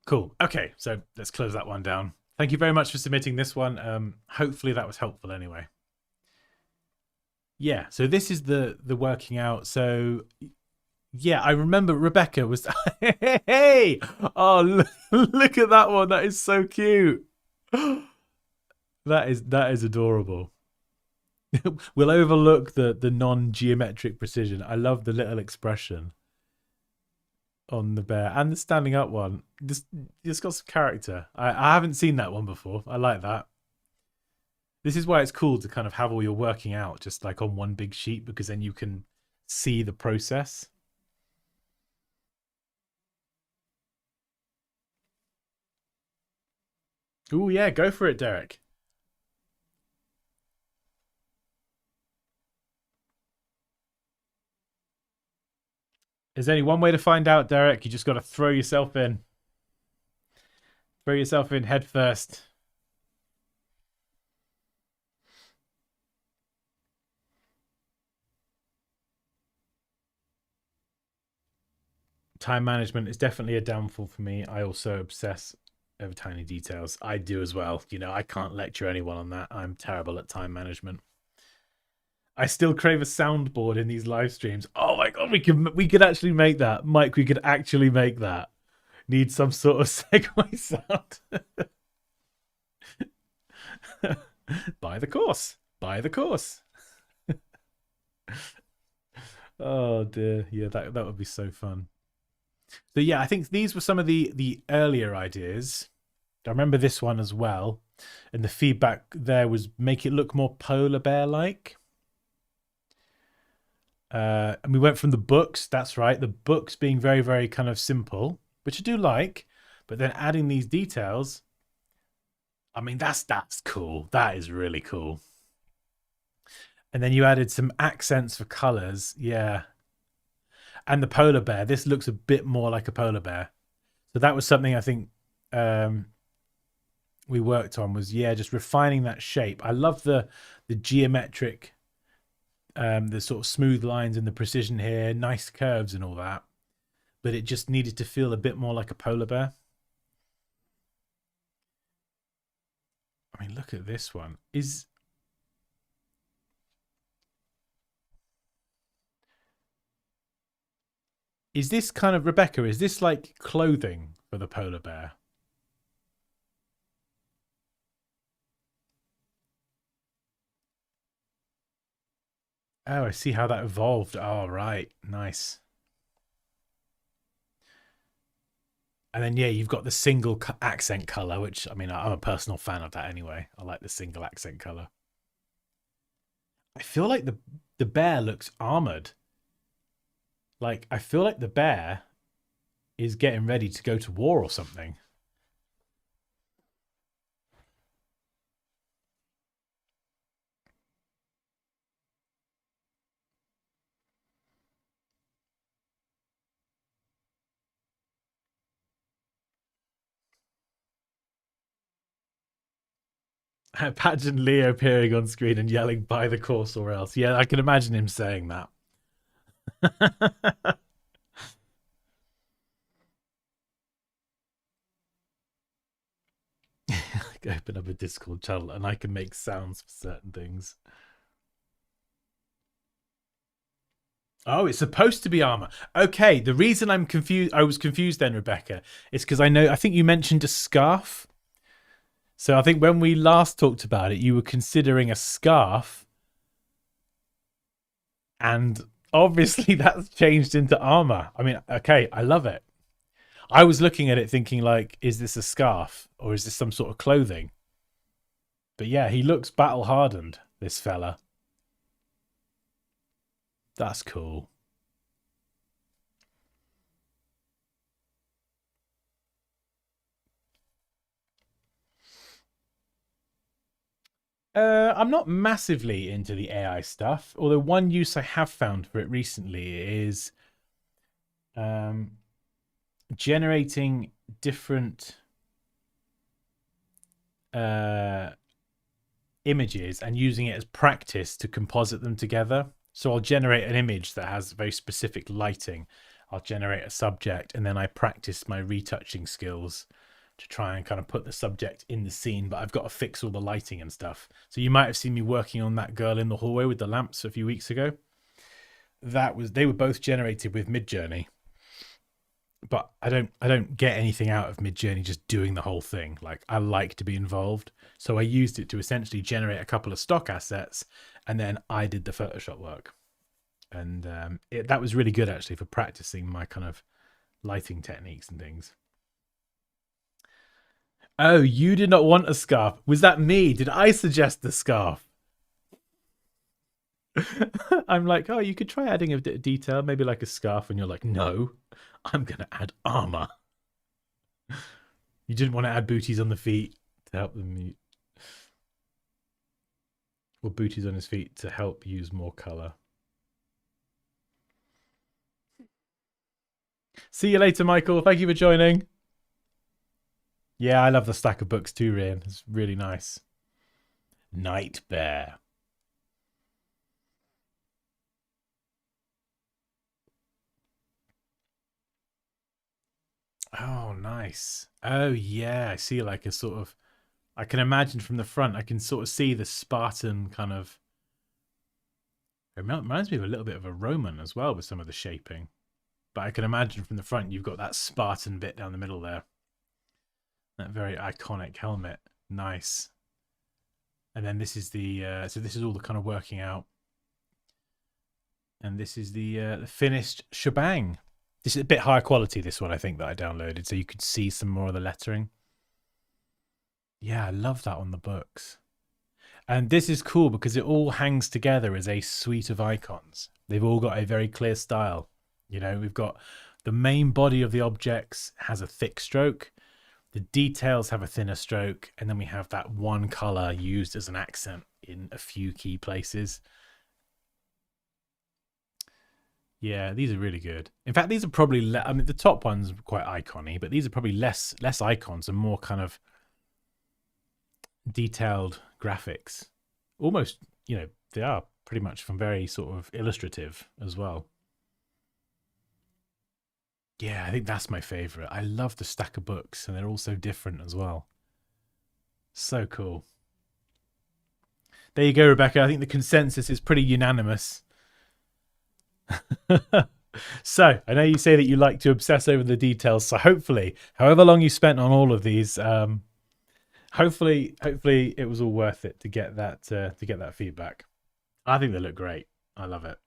Cool. Okay, so let's close that one down. Thank you very much for submitting this one. Hopefully that was helpful anyway. Yeah, so this is the working out. So yeah, I remember Rebecca was hey, oh look at that one. That is so cute. That is adorable. We'll overlook the non-geometric precision. I love the little expression on the bear and the standing up one. This got some character. I haven't seen that one before. I like that. This is why it's cool to kind of have all your working out just like on one big sheet, because then you can see the process. Oh yeah, go for it, Derek. There's only one way to find out, Derek. You just got to throw yourself in. Throw yourself in head first. Time management is definitely a downfall for me. I also obsess over tiny details. I do as well. You know, I can't lecture anyone on that. I'm terrible at time management. I still crave a soundboard in these live streams. Oh my god, we could actually make that. Mike, we could actually make that. Need some sort of segue sound. Buy the course. Buy the course. Oh dear. Yeah, that would be so fun. So yeah, I think these were some of the earlier ideas. I remember this one as well. And the feedback there was make it look more polar bear like. And we went from the books, that's right, the books being very, very kind of simple, which I do like, but then adding these details, I mean, that's cool. That is really cool. And then you added some accents for colors, yeah. And the polar bear, this looks a bit more like a polar bear. So that was something I think we worked on was, yeah, just refining that shape. I love the geometric the sort of smooth lines and the precision here, nice curves and all that, but it just needed to feel a bit more like a polar bear. I mean, look at this one. Is this kind of, Rebecca, is this like clothing for the polar bear? Oh, I see how that evolved. Oh, right. Nice. And then, yeah, you've got the single accent color, which, I mean, I'm a personal fan of that anyway. I like the single accent color. I feel like the bear looks armored. Like I feel like the bear is getting ready to go to war or something. I imagine Leo appearing on screen and yelling "Buy the course or else." Yeah, I can imagine him saying that. I open up a Discord channel and I can make sounds for certain things. Oh, it's supposed to be armor. Okay, the reason I'm confused, I was confused then, Rebecca, is because I think you mentioned a scarf. So I think when we last talked about it, you were considering a scarf, and obviously that's changed into armor. I mean, okay, I love it. I was looking at it thinking like, is this a scarf or is this some sort of clothing? But yeah, he looks battle hardened, this fella. That's cool. I'm not massively into the AI stuff, although one use I have found for it recently is um, generating different uh, images and using it as practice to composite them together. So I'll generate an image that has very specific lighting. I'll generate a subject and then I practice my retouching skills to try and kind of put the subject in the scene, but I've got to fix all the lighting and stuff. So you might have seen me working on that girl in the hallway with the lamps a few weeks ago. They were both generated with Midjourney, but I don't get anything out of Midjourney just doing the whole thing. Like I like to be involved, so I used it to essentially generate a couple of stock assets, and then I did the Photoshop work, and that was really good actually for practicing my kind of lighting techniques and things. Oh, you did not want a scarf. Was that me? Did I suggest the scarf? I'm like, oh, you could try adding a bit of detail, maybe like a scarf, and you're like, no, I'm gonna add armor. You didn't want to add booties on the feet to help them mute, or booties on his feet to help use more color. See you later, Michael. Thank you for joining. Yeah, I love the stack of books too, Rian. It's really nice. Night Bear. Oh, nice. Oh, yeah. I see like a sort of, I can imagine from the front, I can sort of see the Spartan kind of, it reminds me of a little bit of a Roman as well with some of the shaping. But I can imagine from the front, you've got that Spartan bit down the middle there. That very iconic helmet. Nice. And then this is so this is all the kind of working out. And this is the finished shebang. This is a bit higher quality, this one, I think, that I downloaded, so you could see some more of the lettering. Yeah, I love that on the books. And this is cool because it all hangs together as a suite of icons. They've all got a very clear style. You know, we've got the main body of the objects has a thick stroke, the details have a thinner stroke, and then we have that one color used as an accent in a few key places. Yeah, these are really good. In fact, these are probably I mean the top one's quite icony, but these are probably less icons and more kind of detailed graphics. Almost, you know, they are pretty much from very sort of illustrative as well. Yeah, I think that's my favorite. I love the stack of books and they're all so different as well. So cool. There you go, Rebecca. I think the consensus is pretty unanimous. So I know you say that you like to obsess over the details. So hopefully, however long you spent on all of these, hopefully it was all worth it to get that feedback. I think they look great. I love it.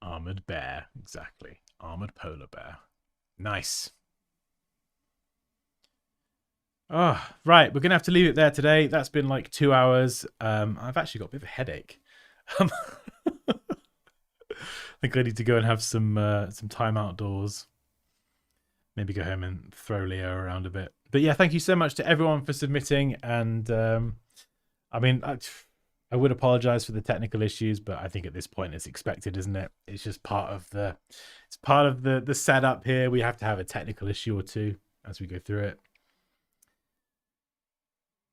Armored bear, exactly. Armored polar bear. Nice. Oh, right. We're going to have to leave it there today. That's been like 2 hours. I've actually got a bit of a headache. I think I need to go and have some time outdoors. Maybe go home and throw Leo around a bit. But yeah, thank you so much to everyone for submitting. And I mean, I would apologize for the technical issues, but I think at this point it's expected, isn't it? It's just part of the setup here. We have to have a technical issue or two as we go through it.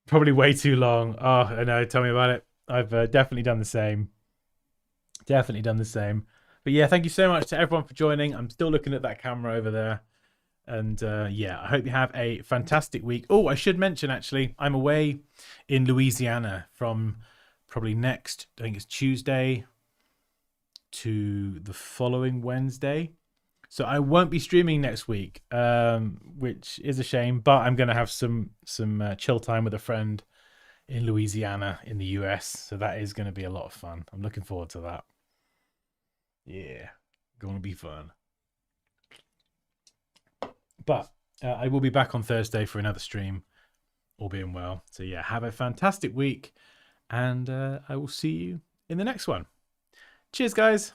Probably way too long. Oh, I know. Tell me about it. I've definitely done the same. Definitely done the same. But yeah, thank you so much to everyone for joining. I'm still looking at that camera over there. And yeah, I hope you have a fantastic week. Oh, I should mention, actually, I'm away in Louisiana from probably next, I think it's Tuesday to the following Wednesday. So I won't be streaming next week, which is a shame. But I'm going to have some chill time with a friend in Louisiana in the US. So that is going to be a lot of fun. I'm looking forward to that. Yeah, going to be fun. But I will be back on Thursday for another stream, all being well. So yeah, have a fantastic week, and I will see you in the next one. Cheers, guys.